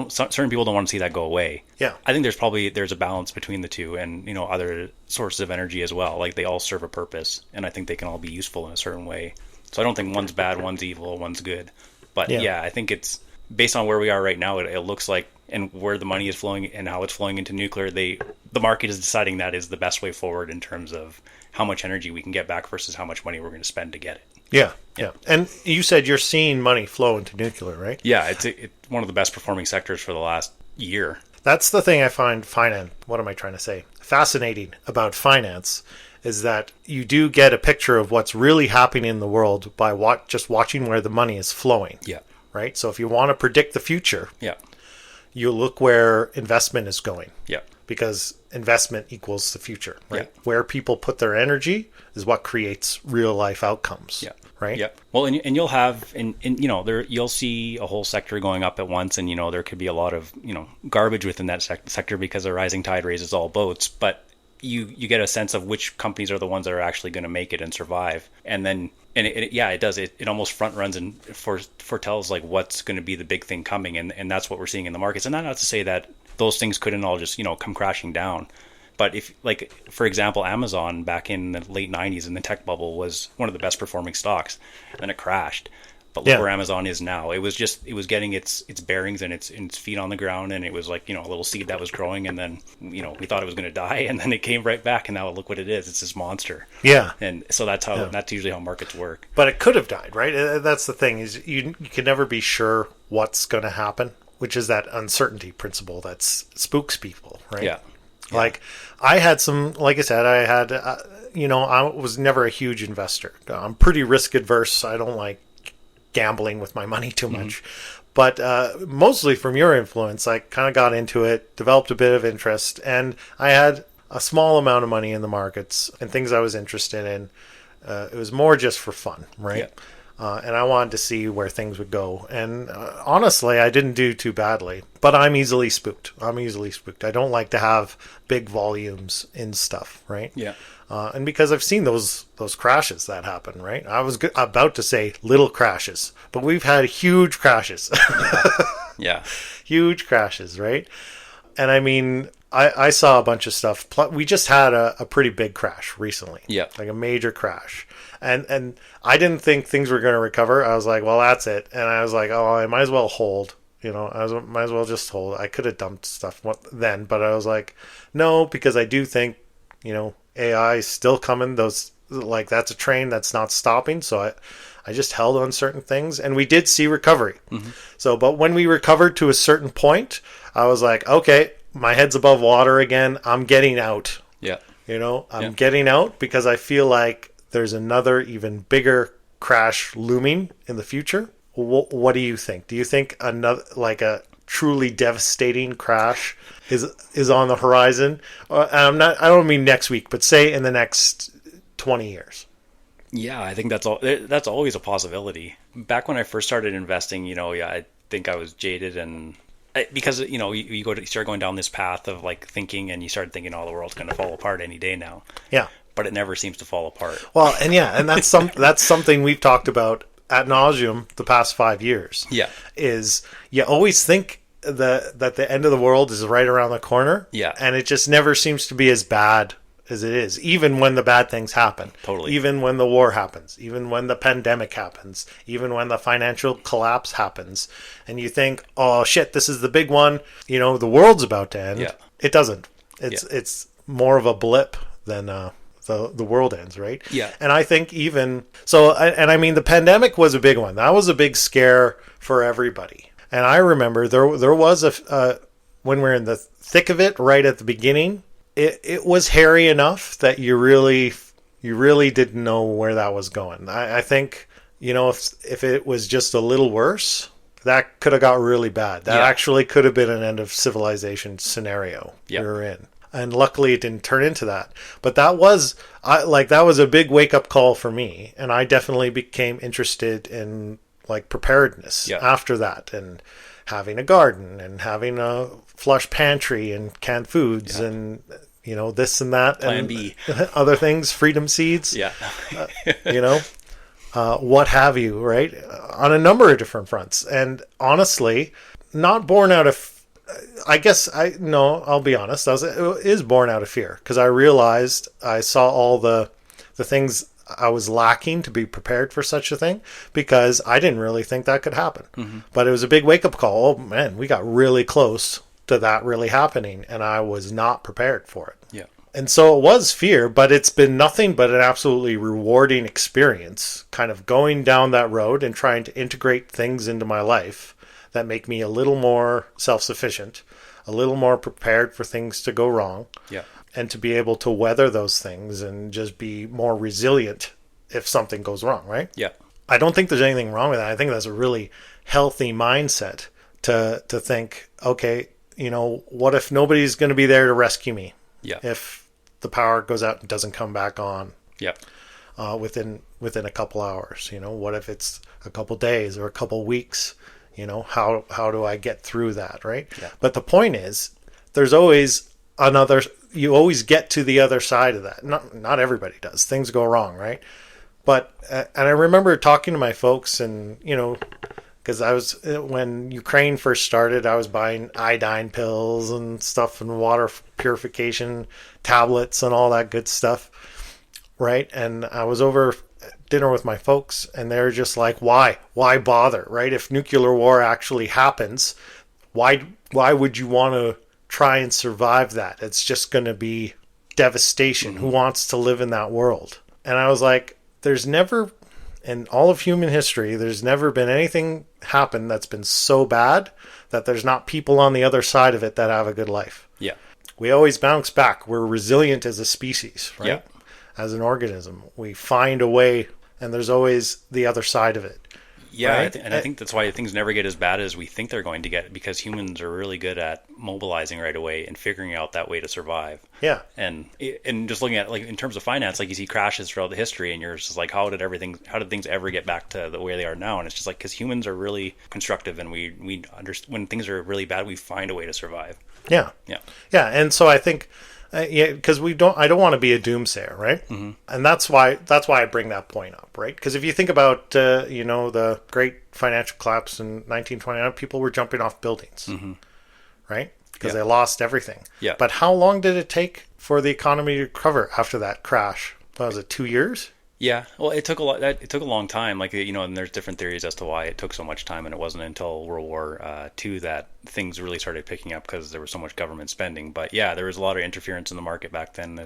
[SPEAKER 2] certain people don't want to see that go away.
[SPEAKER 1] Yeah.
[SPEAKER 2] I think there's a balance between the two, and, other sources of energy as well. Like, they all serve a purpose, and I think they can all be useful in a certain way. So I don't think one's bad, one's evil, one's good. But I think it's based on where we are right now, it looks like, and where the money is flowing and how it's flowing into nuclear, the market is deciding that is the best way forward in terms of how much energy we can get back versus how much money we're going to spend to get it.
[SPEAKER 1] Yeah. And you said you're seeing money flow into nuclear, right?
[SPEAKER 2] Yeah, it's one of the best performing sectors for the last year.
[SPEAKER 1] That's the thing I find fascinating about finance, is that you do get a picture of what's really happening in the world by just watching where the money is flowing.
[SPEAKER 2] Yeah.
[SPEAKER 1] Right? So if you want to predict the future,
[SPEAKER 2] you look
[SPEAKER 1] where investment is going.
[SPEAKER 2] Yeah.
[SPEAKER 1] because investment equals the future, right?
[SPEAKER 2] Yeah.
[SPEAKER 1] Where people put their energy is what creates real life outcomes.
[SPEAKER 2] Yeah.
[SPEAKER 1] Right.
[SPEAKER 2] Yeah. Well, and you'll have, and there you'll see a whole sector going up at once, and there could be a lot of garbage within that sector because a rising tide raises all boats. But you get a sense of which companies are the ones that are actually going to make it and survive, and then it does it almost front runs and foretells like what's going to be the big thing coming, and that's what we're seeing in the markets. And not to say that those things couldn't all just come crashing down. But if, like, for example, Amazon back in the late 90s in the tech bubble was one of the best performing stocks, and then it crashed. But look where Amazon is now. It was getting its bearings and its feet on the ground, and it was like, a little seed that was growing, and then, we thought it was going to die, and then it came right back, and now look what it is. It's this monster. Yeah. And so that's usually how markets work.
[SPEAKER 1] But it could have died, right? That's the thing, is you can never be sure what's going to happen, which is that uncertainty principle that spooks people, right? Yeah. Like, I had like I said, I was never a huge investor. I'm pretty risk adverse. I don't like gambling with my money too much. But mostly from your influence, I kind of got into it, developed a bit of interest, and I had a small amount of money in the markets and things I was interested in. It was more just for fun, right? Yeah. And I wanted to see where things would go. And honestly, I didn't do too badly. But I'm easily spooked. I don't like to have big volumes in stuff, right? Yeah. And because I've seen those crashes that happen, right? I was about to say little crashes, but we've had huge crashes. Yeah. Huge crashes, right? And I mean, I saw a bunch of stuff. We just had a pretty big crash recently. Yeah. Like a major crash. And I didn't think things were going to recover. I was like, well, that's it. And I was like, oh, I might as well hold. Might as well just hold. I could have dumped stuff then, but I was like, no, because I do think, AI is still coming. That's a train that's not stopping. So I just held on certain things, and we did see recovery. Mm-hmm. So, but when we recovered to a certain point, I was like, okay, my head's above water again. I'm getting out. Yeah. I'm getting out because I feel like there's another even bigger crash looming in the future. What do you think? Do you think another, like a truly devastating crash is on the horizon? I don't mean next week, but say in the next 20 years.
[SPEAKER 2] Yeah, I think that's always a possibility. Back when I first started investing, I think I was jaded because you start going down this path of like thinking, and you start thinking, oh, the world's going to fall apart any day now. Yeah. But it never seems to fall apart.
[SPEAKER 1] Well, and that's something we've talked about ad nauseum the past 5 years. Yeah. Is you always think that the end of the world is right around the corner. Yeah. And it just never seems to be as bad as it is, even when the bad things happen. Totally. Even when the war happens, even when the pandemic happens, even when the financial collapse happens, and you think, oh shit, this is the big one, the world's about to end. Yeah. It doesn't. It's more of a blip than the world ends, right? Yeah. And I think even so, I mean, the pandemic was a big one. That was a big scare for everybody. And I remember there was when we were in the thick of it, right at the beginning, it was hairy enough that you really didn't know where that was going. I think, if it was just a little worse, that could have got really bad. That actually could have been an end of civilization scenario we were in. And luckily it didn't turn into that. But that was a big wake up call for me. And I definitely became interested in preparedness after that, and having a garden and having a flush pantry and canned foods and this and that
[SPEAKER 2] Plan
[SPEAKER 1] and
[SPEAKER 2] B.
[SPEAKER 1] Other things, freedom seeds, what have you, right? On a number of different fronts. And honestly, not born out of, I'll be honest, it is born out of fear, because I realized I saw all the things I was lacking to be prepared for such a thing, because I didn't really think that could happen. Mm-hmm. But it was a big wake-up call. Oh man, we got really close to that really happening, and I was not prepared for it. Yeah. And so it was fear, but it's been nothing but an absolutely rewarding experience, kind of going down that road and trying to integrate things into my life that make me a little more self-sufficient, a little more prepared for things to go wrong. Yeah. And to be able to weather those things and just be more resilient if something goes wrong, right? Yeah. I don't think there's anything wrong with that. I think that's a really healthy mindset to think, okay, what if nobody's going to be there to rescue me?
[SPEAKER 2] Yeah.
[SPEAKER 1] If the power goes out and doesn't come back on.
[SPEAKER 2] Yeah.
[SPEAKER 1] Within a couple hours, what if it's a couple days or a couple weeks? How do I get through that, right?
[SPEAKER 2] Yeah.
[SPEAKER 1] But the point is, there's always you always get to the other side of that. Not everybody does. Things go wrong, right? But and I remember talking to my folks, and because when Ukraine first started, I was buying iodine pills and stuff and water purification tablets and all that good stuff, right? And I was over dinner with my folks, and they're just like, why bother, right? If nuclear war actually happens, why would you want to try and survive that? It's just going to be devastation. Who wants to live in that world? And I was like, there's never, in all of human history, there's never been anything happen that's been so bad that there's not people on the other side of it that have a good life.
[SPEAKER 2] Yeah.
[SPEAKER 1] We always bounce back. We're resilient as a species, right?
[SPEAKER 2] Yeah.
[SPEAKER 1] As an organism, we find a way, and there's always the other side of it.
[SPEAKER 2] Yeah,
[SPEAKER 1] right?
[SPEAKER 2] I think that's why things never get as bad as we think they're going to get, because humans are really good at mobilizing right away and figuring out that way to survive.
[SPEAKER 1] Yeah.
[SPEAKER 2] And just looking at, like, in terms of finance, like, you see crashes throughout the history, and you're just like, how did things ever get back to the way they are now? And it's just like, because humans are really constructive, and we understand when things are really bad, we find a way to survive.
[SPEAKER 1] Yeah.
[SPEAKER 2] Yeah.
[SPEAKER 1] Yeah. And so I think, because I don't want to be a doomsayer, right? Mm-hmm. And that's why I bring that point up, right? Because if you think about, the great financial collapse in 1929, people were jumping off buildings, right? Because they lost everything.
[SPEAKER 2] Yeah.
[SPEAKER 1] But how long did it take for the economy to recover after that crash? What was it, 2 years?
[SPEAKER 2] Yeah, well, it took a long time. Like, and there's different theories as to why it took so much time, and it wasn't until World War II that things really started picking up because there was so much government spending. But yeah, there was a lot of interference in the market back then,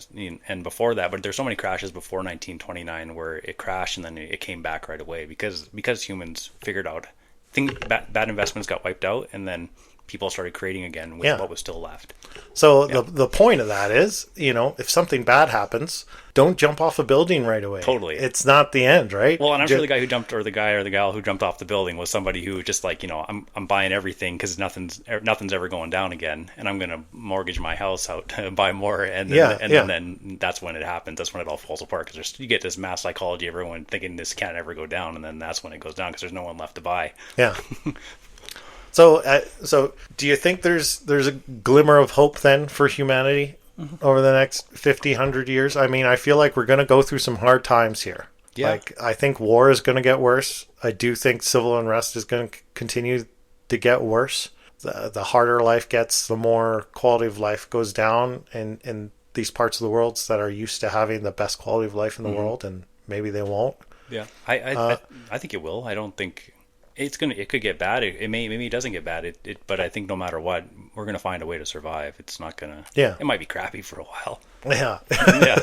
[SPEAKER 2] and before that. But there's so many crashes before 1929 where it crashed and then it came back right away because humans figured out bad investments got wiped out, and then people started creating again with what was still left.
[SPEAKER 1] So the point of that is, if something bad happens, don't jump off a building right away.
[SPEAKER 2] Totally.
[SPEAKER 1] It's not the end, right?
[SPEAKER 2] Well, and I'm sure the guy who jumped, or the guy or the gal who jumped off the building, was somebody who just like, I'm buying everything because nothing's ever going down again, and I'm going to mortgage my house out to buy more, and then that's when it happens. That's when it all falls apart, because you get this mass psychology, everyone thinking this can't ever go down, and then that's when it goes down because there's no one left to buy.
[SPEAKER 1] Yeah. So do you think there's a glimmer of hope then for humanity over the next 50, 100 years? I mean, I feel like we're going to go through some hard times here. Yeah. Like, I think war is going to get worse. I do think civil unrest is going to continue to get worse. The harder life gets, the more quality of life goes down in these parts of the world that are used to having the best quality of life in the world, and maybe they won't.
[SPEAKER 2] Yeah, I think it will. I don't think... It could get bad. Maybe it doesn't get bad. But I think no matter what, we're gonna find a way to survive. It's not gonna. Yeah. It might be crappy for a while.
[SPEAKER 1] Yeah. Yeah.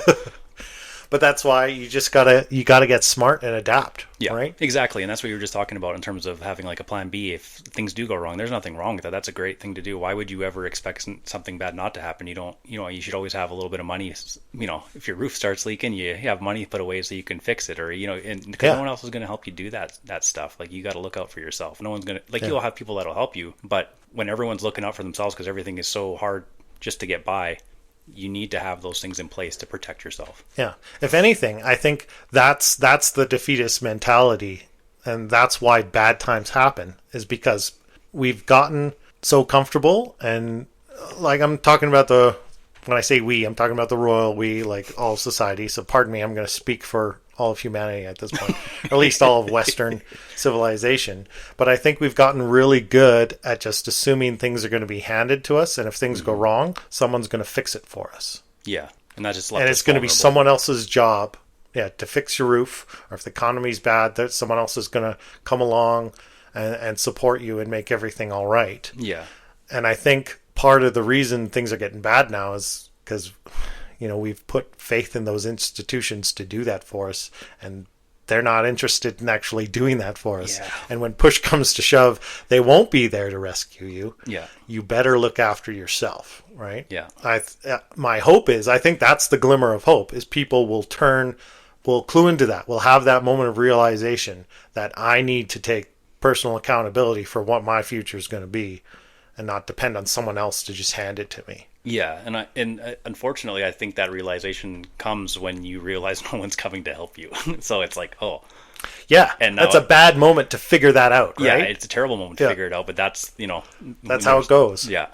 [SPEAKER 1] But that's why you gotta get smart and adapt.
[SPEAKER 2] Yeah.
[SPEAKER 1] Right.
[SPEAKER 2] Exactly, and that's what you were just talking about in terms of having like a plan B if things do go wrong. There's nothing wrong with that. That's a great thing to do. Why would you ever expect something bad not to happen? You don't. You should always have a little bit of money. If your roof starts leaking, you have money put away so you can fix it, or and because no one else is going to help you do that stuff. Like, you got to look out for yourself. No one's gonna You'll have people that'll help you, but when everyone's looking out for themselves because everything is so hard just to get by, you need to have those things in place to protect yourself.
[SPEAKER 1] Yeah. If anything, I think that's the defeatist mentality, and that's why bad times happen, is because we've gotten so comfortable. And like, I'm talking about when I say we, I'm talking about the royal we, like all of society. So pardon me, I'm going to speak for all of humanity at this point, or at least all of Western civilization. But I think we've gotten really good at just assuming things are going to be handed to us, and if things go wrong, someone's going to fix it for us.
[SPEAKER 2] Yeah, and that just
[SPEAKER 1] and it's going to be someone else's job, to fix your roof, or if the economy's bad, that someone else is going to come along and support you and make everything all right.
[SPEAKER 2] Yeah,
[SPEAKER 1] and I think part of the reason things are getting bad now is because we've put faith in those institutions to do that for us, and they're not interested in actually doing that for us. Yeah. And when push comes to shove, they won't be there to rescue you.
[SPEAKER 2] Yeah.
[SPEAKER 1] You better look after yourself, right?
[SPEAKER 2] Yeah.
[SPEAKER 1] My hope is, I think that's the glimmer of hope, is people will clue into that. We'll have that moment of realization that I need to take personal accountability for what my future is going to be. and not depend on someone else to just hand it to me.
[SPEAKER 2] Yeah, and unfortunately, I think that realization comes when you realize no one's coming to help you. So it's like, oh,
[SPEAKER 1] yeah, and that's a bad moment to figure that out, right?
[SPEAKER 2] Yeah, it's a terrible moment to figure it out, but that's
[SPEAKER 1] that's how it goes.
[SPEAKER 2] Yeah.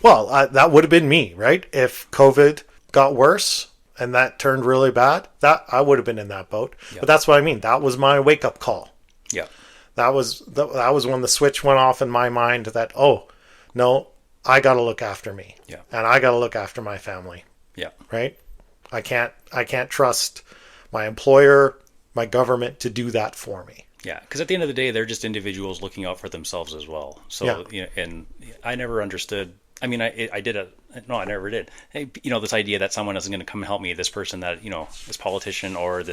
[SPEAKER 1] Well, that would have been me, right? If COVID got worse and that turned really bad, that I would have been in that boat. Yeah. But that's what I mean. That was my wake up call.
[SPEAKER 2] Yeah,
[SPEAKER 1] that was when the switch went off in my mind that, oh no, I got to look after me.
[SPEAKER 2] Yeah.
[SPEAKER 1] And I got to look after my family.
[SPEAKER 2] Yeah.
[SPEAKER 1] Right? I can't trust my employer, my government to do that for me.
[SPEAKER 2] Yeah, because at the end of the day, they're just individuals looking out for themselves as well. So, and I never understood. I mean, I never did. Hey, this idea that someone isn't going to come and help me, this person that, this politician or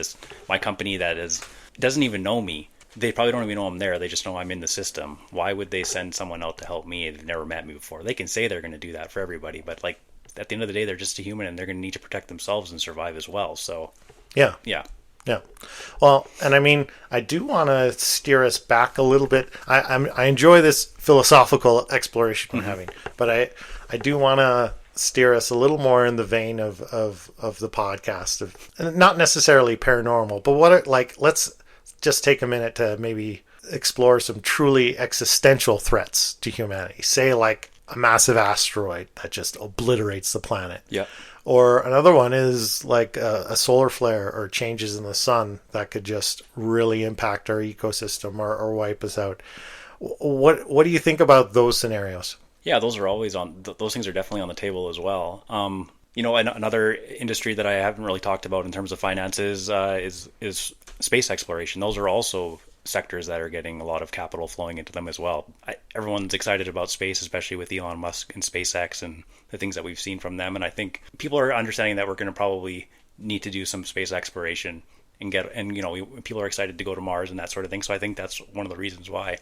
[SPEAKER 2] my company that doesn't even know me. They probably don't even know I'm there. They just know I'm in the system. Why would they send someone out to help me if they've never met me before? They can say they're going to do that for everybody, but like at the end of the day, they're just a human and they're going to need to protect themselves and survive as well. So,
[SPEAKER 1] yeah. Well, and I mean, I do want to steer us back a little bit. I enjoy this philosophical exploration we're having, but I do want to steer us a little more in the vein of the podcast and not necessarily paranormal, but let's just take a minute to maybe explore some truly existential threats to humanity. Say like a massive asteroid that just obliterates the planet.
[SPEAKER 2] Yeah.
[SPEAKER 1] Or another one is like a solar flare or changes in the sun that could just really impact our ecosystem or wipe us out. What do you think about those scenarios?
[SPEAKER 2] Yeah, those are always those things are definitely on the table as well. Another industry that I haven't really talked about in terms of finances is space exploration. Those are also sectors that are getting a lot of capital flowing into them as well. Everyone's excited about space, especially with Elon Musk and SpaceX and the things that we've seen from them. And I think people are understanding that we're going to probably need to do some space exploration and people are excited to go to Mars and that sort of thing. So I think that's one of the reasons why.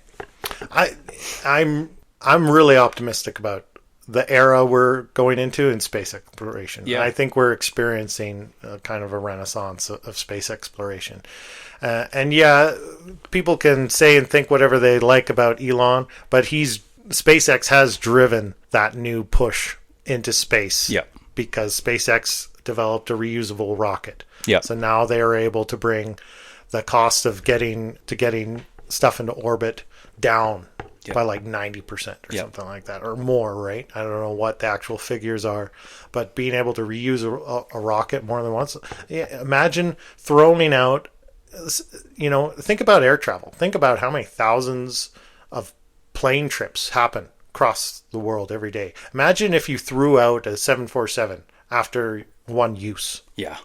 [SPEAKER 1] I'm really optimistic about the era we're going into in space exploration.
[SPEAKER 2] Yeah.
[SPEAKER 1] I think we're experiencing kind of a renaissance of space exploration. And yeah, people can say and think whatever they like about Elon, but SpaceX has driven that new push into space.
[SPEAKER 2] Yeah.
[SPEAKER 1] Because SpaceX developed a reusable rocket.
[SPEAKER 2] Yeah.
[SPEAKER 1] So now they are able to bring the cost of getting stuff into orbit down by like 90% or something like that, or more, right? I don't know what the actual figures are, but being able to reuse a rocket more than once. Yeah, imagine throwing out, think about air travel. Think about how many thousands of plane trips happen across the world every day. Imagine if you threw out a 747 after one use.
[SPEAKER 2] Yeah.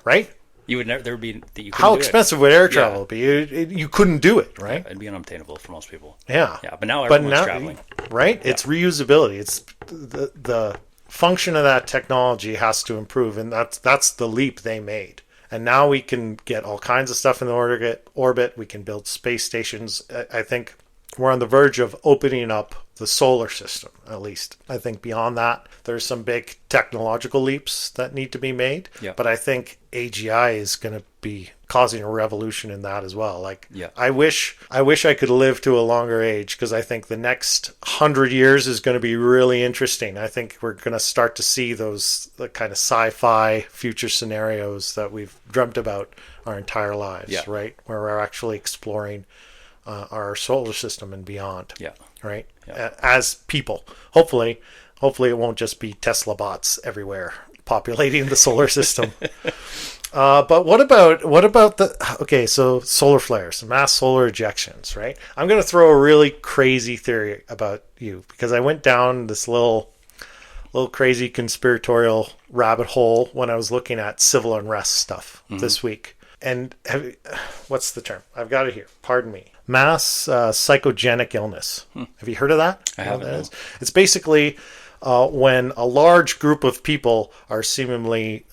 [SPEAKER 1] Right?
[SPEAKER 2] You would never. There would be that you.
[SPEAKER 1] How expensive would air travel be? You couldn't do it, right?
[SPEAKER 2] Yeah, it'd be unobtainable for most people.
[SPEAKER 1] Yeah.
[SPEAKER 2] But now everyone's traveling,
[SPEAKER 1] right? Yeah. It's reusability. It's the function of that technology has to improve, and that's the leap they made. And now we can get all kinds of stuff in the orbit. We can build space stations. I think we're on the verge of opening up the solar system, at least. I think beyond that, there's some big technological leaps that need to be made.
[SPEAKER 2] Yeah.
[SPEAKER 1] But I think AGI is going to be causing a revolution in that as well.
[SPEAKER 2] Yeah.
[SPEAKER 1] I wish I could live to a longer age, because I think the next 100 years is going to be really interesting. I think we're going to start to see the kind of sci-fi future scenarios that we've dreamt about our entire lives, right? Where we're actually exploring our solar system and beyond.
[SPEAKER 2] Yeah.
[SPEAKER 1] Right. Yeah. As people, hopefully it won't just be Tesla bots everywhere populating the solar system. But what about so solar flares, mass solar ejections, right? I'm going to throw a really crazy theory about you, because I went down this little crazy conspiratorial rabbit hole when I was looking at civil unrest stuff this week. And what's the term? I've got it here. Pardon me. Mass psychogenic illness. Have you heard of that?
[SPEAKER 2] I haven't.
[SPEAKER 1] It's basically when a large group of people are seemingly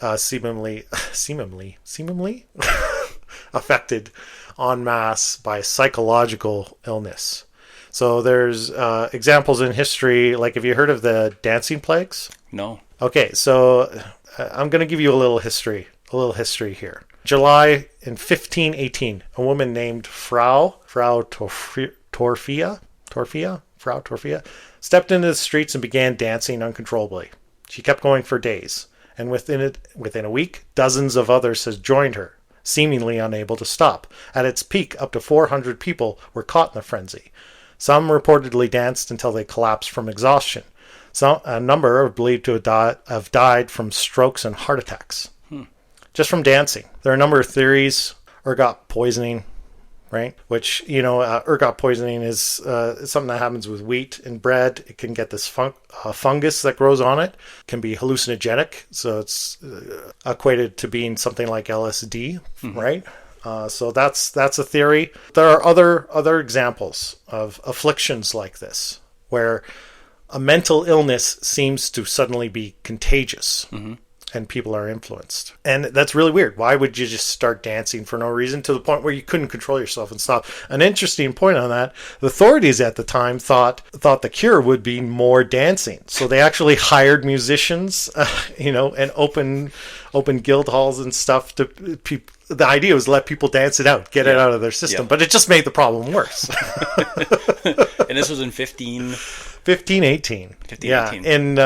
[SPEAKER 1] affected en masse by psychological illness. So there's examples in history, like, have you heard of the dancing plagues?
[SPEAKER 2] No.
[SPEAKER 1] Okay, so I'm going to give you a little history here. July in 1518, a woman named Frau Torfia stepped into the streets and began dancing uncontrollably. She kept going for days, and within a week, dozens of others had joined her, seemingly unable to stop. At its peak, up to 400 people were caught in the frenzy. Some reportedly danced until they collapsed from exhaustion. A number are believed to have died from strokes and heart attacks. Just from dancing. There are a number of theories. Ergot poisoning, right? Which, ergot poisoning is something that happens with wheat and bread. It can get this fungus that grows on it. It can be hallucinogenic. So it's equated to being something like LSD, right? So that's a theory. There are other examples of afflictions like this, where a mental illness seems to suddenly be contagious. And people are influenced. And that's really weird. Why would you just start dancing for no reason to the point where you couldn't control yourself and stop? An interesting point on that, the authorities at the time thought the cure would be more dancing. So they actually hired musicians, and open guild halls and stuff. The idea was let people dance it out, get it out of their system. But it just made the problem worse.
[SPEAKER 2] And this was in
[SPEAKER 1] 1518. In...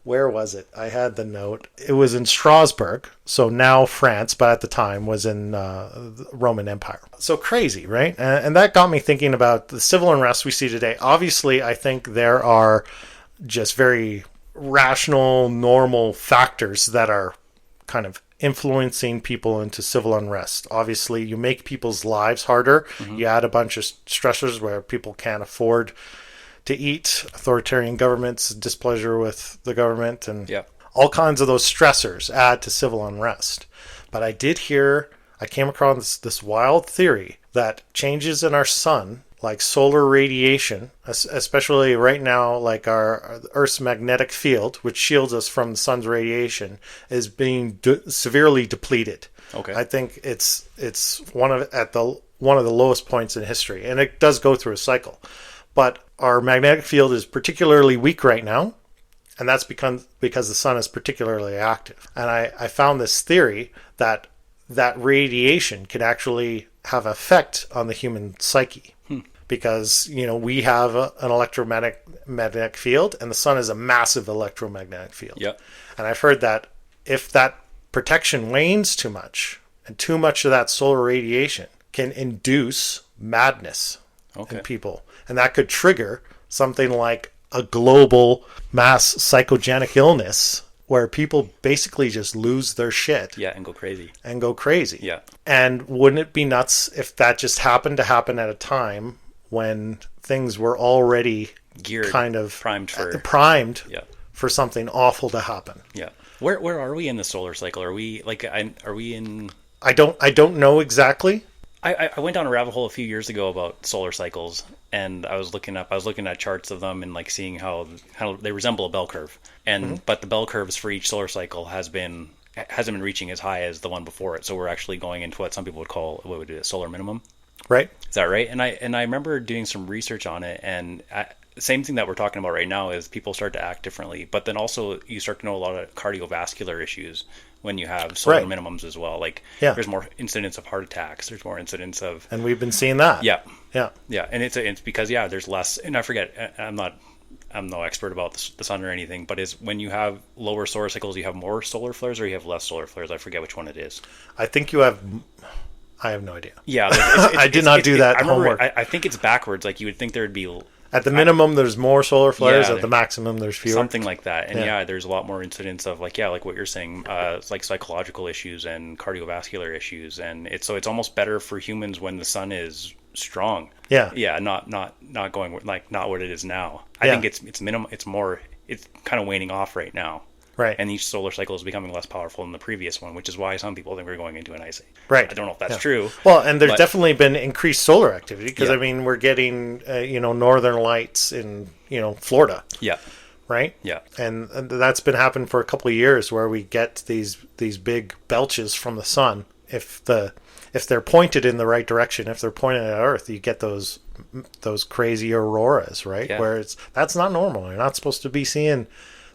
[SPEAKER 1] where was it? I had the note. It was in Strasbourg, so now France, but at the time was in the Roman Empire. So crazy, right? And that got me thinking about the civil unrest we see today. Obviously, I think there are just very rational, normal factors that are kind of influencing people into civil unrest. Obviously, you make people's lives harder. You add a bunch of stressors where people can't afford to eat, authoritarian governments, displeasure with the government, and all kinds of those stressors add to civil unrest. But I came across this wild theory that changes in our sun, like solar radiation, especially right now, like our Earth's magnetic field, which shields us from the sun's radiation, is being severely depleted.
[SPEAKER 2] Okay.
[SPEAKER 1] I think it's one of the lowest points in history, and it does go through a cycle. But our magnetic field is particularly weak right now, and that's because the sun is particularly active. And I found this theory that radiation can actually have an effect on the human psyche. Because, we have an electromagnetic field, and the sun is a massive electromagnetic field.
[SPEAKER 2] Yep.
[SPEAKER 1] And I've heard that if that protection wanes too much, and too much of that solar radiation can induce madness in people. And that could trigger something like a global mass psychogenic illness where people basically just lose their shit.
[SPEAKER 2] Yeah, and go crazy. Yeah.
[SPEAKER 1] And wouldn't it be nuts if that just happened to happen at a time when things were already
[SPEAKER 2] geared,
[SPEAKER 1] kind of
[SPEAKER 2] primed
[SPEAKER 1] for something awful to happen?
[SPEAKER 2] Yeah. Where are we in the solar cycle? Are we in...
[SPEAKER 1] I don't know exactly.
[SPEAKER 2] I went down a rabbit hole a few years ago about solar cycles, and I was looking at charts of them and like seeing how they resemble a bell curve. And but the bell curves for each solar cycle hasn't been reaching as high as the one before it. So we're actually going into what some people would call a solar minimum. Right. Is that right? And I remember doing some research on it, and the same thing that we're talking about right now is people start to act differently, but then also you start to know a lot of cardiovascular issues when you have solar minimums as well. Like there's more incidents of heart attacks. There's more incidents of,
[SPEAKER 1] and we've been seeing that.
[SPEAKER 2] Yeah. And it's because there's less. And I forget. I'm no expert about the sun or anything, but is when you have lower solar cycles, you have more solar flares, or you have less solar flares. I forget which one it is.
[SPEAKER 1] I think you have. I have no idea.
[SPEAKER 2] Yeah,
[SPEAKER 1] I did not do that homework.
[SPEAKER 2] I think it's backwards. Like you would think there would be.
[SPEAKER 1] At the minimum, there's more solar flares. At the maximum, there's fewer.
[SPEAKER 2] Something like that. And there's a lot more incidents of like what you're saying, like psychological issues and cardiovascular issues. And it's almost better for humans when the sun is strong. Yeah. Yeah. Not going like not what it is now. I think it's minimum. It's kind of waning off right now. Right. And each solar cycle is becoming less powerful than the previous one, which is why some people think we're going into an ice age. Right. I don't know if that's true.
[SPEAKER 1] Well, and there's definitely been increased solar activity because, I mean, we're getting, northern lights in, Florida. Yeah. Right? Yeah. And that's been happening for a couple of years where we get these big belches from the sun. If they're pointed in the right direction, if they're pointed at Earth, you get those crazy auroras, right? Yeah. Where that's not normal. You're not supposed to be seeing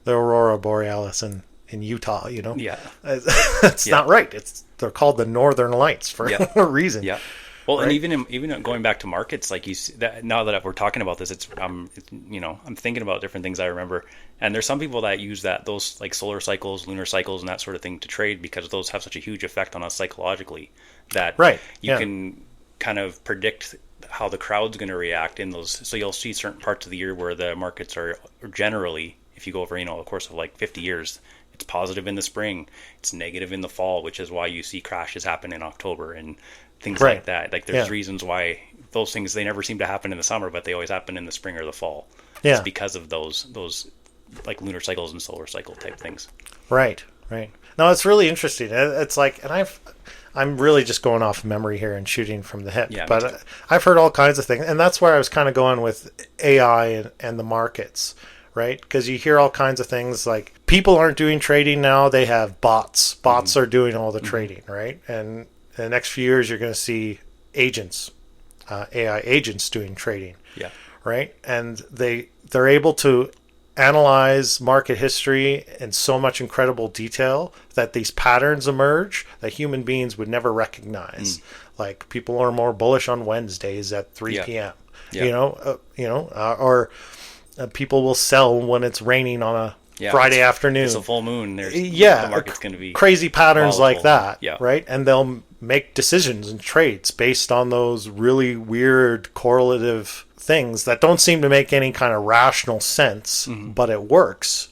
[SPEAKER 1] the aurora borealis in Utah, Yeah. That's not right. They're called the northern lights for a reason. Yeah.
[SPEAKER 2] Well,
[SPEAKER 1] right?
[SPEAKER 2] and even going back to markets, like you see that now that we're talking about this, I'm thinking about different things I remember, and there's some people that use those like solar cycles, lunar cycles, and that sort of thing to trade because those have such a huge effect on us psychologically that you can kind of predict how the crowd's going to react in those. So you'll see certain parts of the year where the markets are generally, if you go over, a course of like 50 years, it's positive in the spring, it's negative in the fall, which is why you see crashes happen in October and things like that. Like there's reasons why those things, they never seem to happen in the summer, but they always happen in the spring or the fall. It's because of those like lunar cycles and solar cycle type things. Right.
[SPEAKER 1] No, it's really interesting. It's like, and I'm really just going off memory here and shooting from the hip, but I've heard all kinds of things, and that's where I was kind of going with AI and the markets, right? Because you hear all kinds of things like people aren't doing trading now; they have bots. Bots are doing all the trading, right? And in the next few years, you're going to see agents, AI agents doing trading, right? And they're able to analyze market history in so much incredible detail that these patterns emerge that human beings would never recognize. Like people are more bullish on Wednesdays at 3 p.m. Or people will sell when it's raining on a Friday afternoon.
[SPEAKER 2] It's a full moon. The market's going to be
[SPEAKER 1] crazy patterns
[SPEAKER 2] volatile.
[SPEAKER 1] like that, right? And they'll make decisions and trades based on those really weird correlative things that don't seem to make any kind of rational sense, but it works.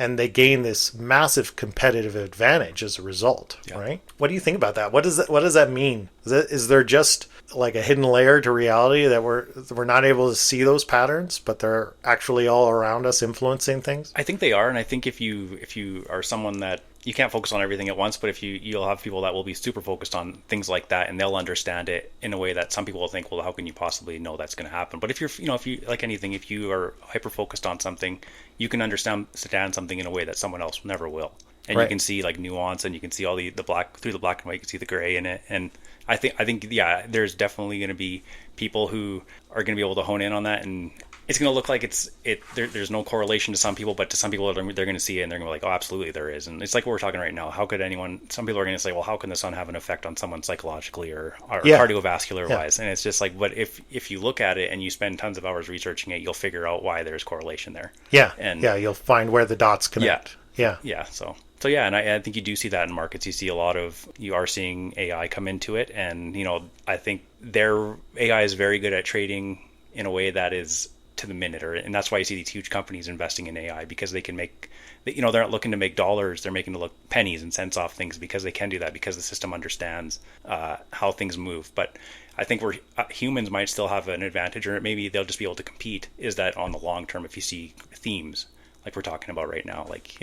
[SPEAKER 1] And they gain this massive competitive advantage as a result, right? What do you think about that? What does that mean? Is there just like a hidden layer to reality that we're not able to see those patterns, but they're actually all around us influencing things?
[SPEAKER 2] I think they are, and I think if you are someone that you can't focus on everything at once, but if you'll have people that will be super focused on things like that, and they'll understand it in a way that some people will think, well, how can you possibly know that's going to happen? But if you're, if you like anything, if you are hyper focused on something, you can understand something in a way that someone else never will, and you can see like nuance, and you can see all the black through the black and white. You can see the gray in it, and I think there's definitely going to be people who are going to be able to hone in on that, and it's going to look like there's no correlation to some people, but to some people they're going to see it and they're going to be like, oh, absolutely there is. And it's like what we're talking right now. How could some people are going to say, well, how can the sun have an effect on someone psychologically or cardiovascular wise? And it's just like, but if you look at it and you spend tons of hours researching it, you'll figure out why there's correlation there.
[SPEAKER 1] You'll find where the dots connect.
[SPEAKER 2] So and I think you do see that in markets. You are seeing AI come into it, and I think their AI is very good at trading in a way that is to the minute, and that's why you see these huge companies investing in AI, because they can make, they're not looking to make dollars, they're making to look pennies and cents off things, because they can do that, because the system understands how things move. But I think humans might still have an advantage, or maybe they'll just be able to compete, is that on the long term, if you see themes like we're talking about right now, like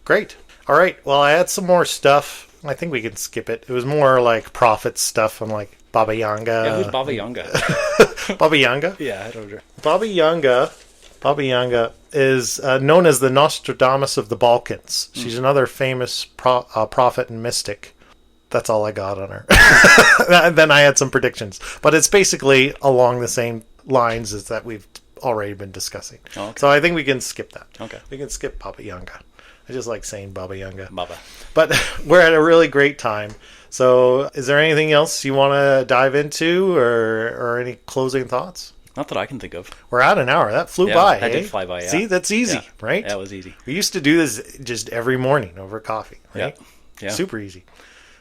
[SPEAKER 1] Great. All right, well, I had some more stuff. I think we can skip it. It was more like profit stuff. I'm like Baba Yanga.
[SPEAKER 2] Who's Baba Yanga?
[SPEAKER 1] Baba Yanga?
[SPEAKER 2] I don't know.
[SPEAKER 1] Baba Yanga is known as the Nostradamus of the Balkans. She's another famous prophet and mystic. That's all I got on her. And then I had some predictions. But it's basically along the same lines as that we've already been discussing. Oh, okay. So I think we can skip that.
[SPEAKER 2] Okay.
[SPEAKER 1] We can skip Baba Yanga. I just like saying Baba Yanga.
[SPEAKER 2] Baba.
[SPEAKER 1] But we're at a really great time. So is there anything else you want to dive into, or any closing thoughts?
[SPEAKER 2] Not that I can think of.
[SPEAKER 1] We're at an hour. That flew by.
[SPEAKER 2] That did fly by, yeah.
[SPEAKER 1] See, that's easy, right?
[SPEAKER 2] That was easy.
[SPEAKER 1] We used to do this just every morning over coffee, right?
[SPEAKER 2] Yeah.
[SPEAKER 1] Super easy.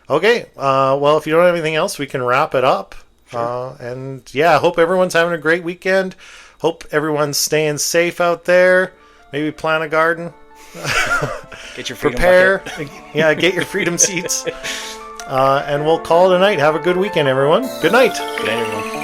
[SPEAKER 1] Okay. Well, if you don't have anything else, we can wrap it up. Sure. I hope everyone's having a great weekend. Hope everyone's staying safe out there. Maybe plant a garden.
[SPEAKER 2] Get your freedom bucket.
[SPEAKER 1] Get your freedom seats. And we'll call it a night. Have a good weekend, everyone. Good night.
[SPEAKER 2] Good night, everyone.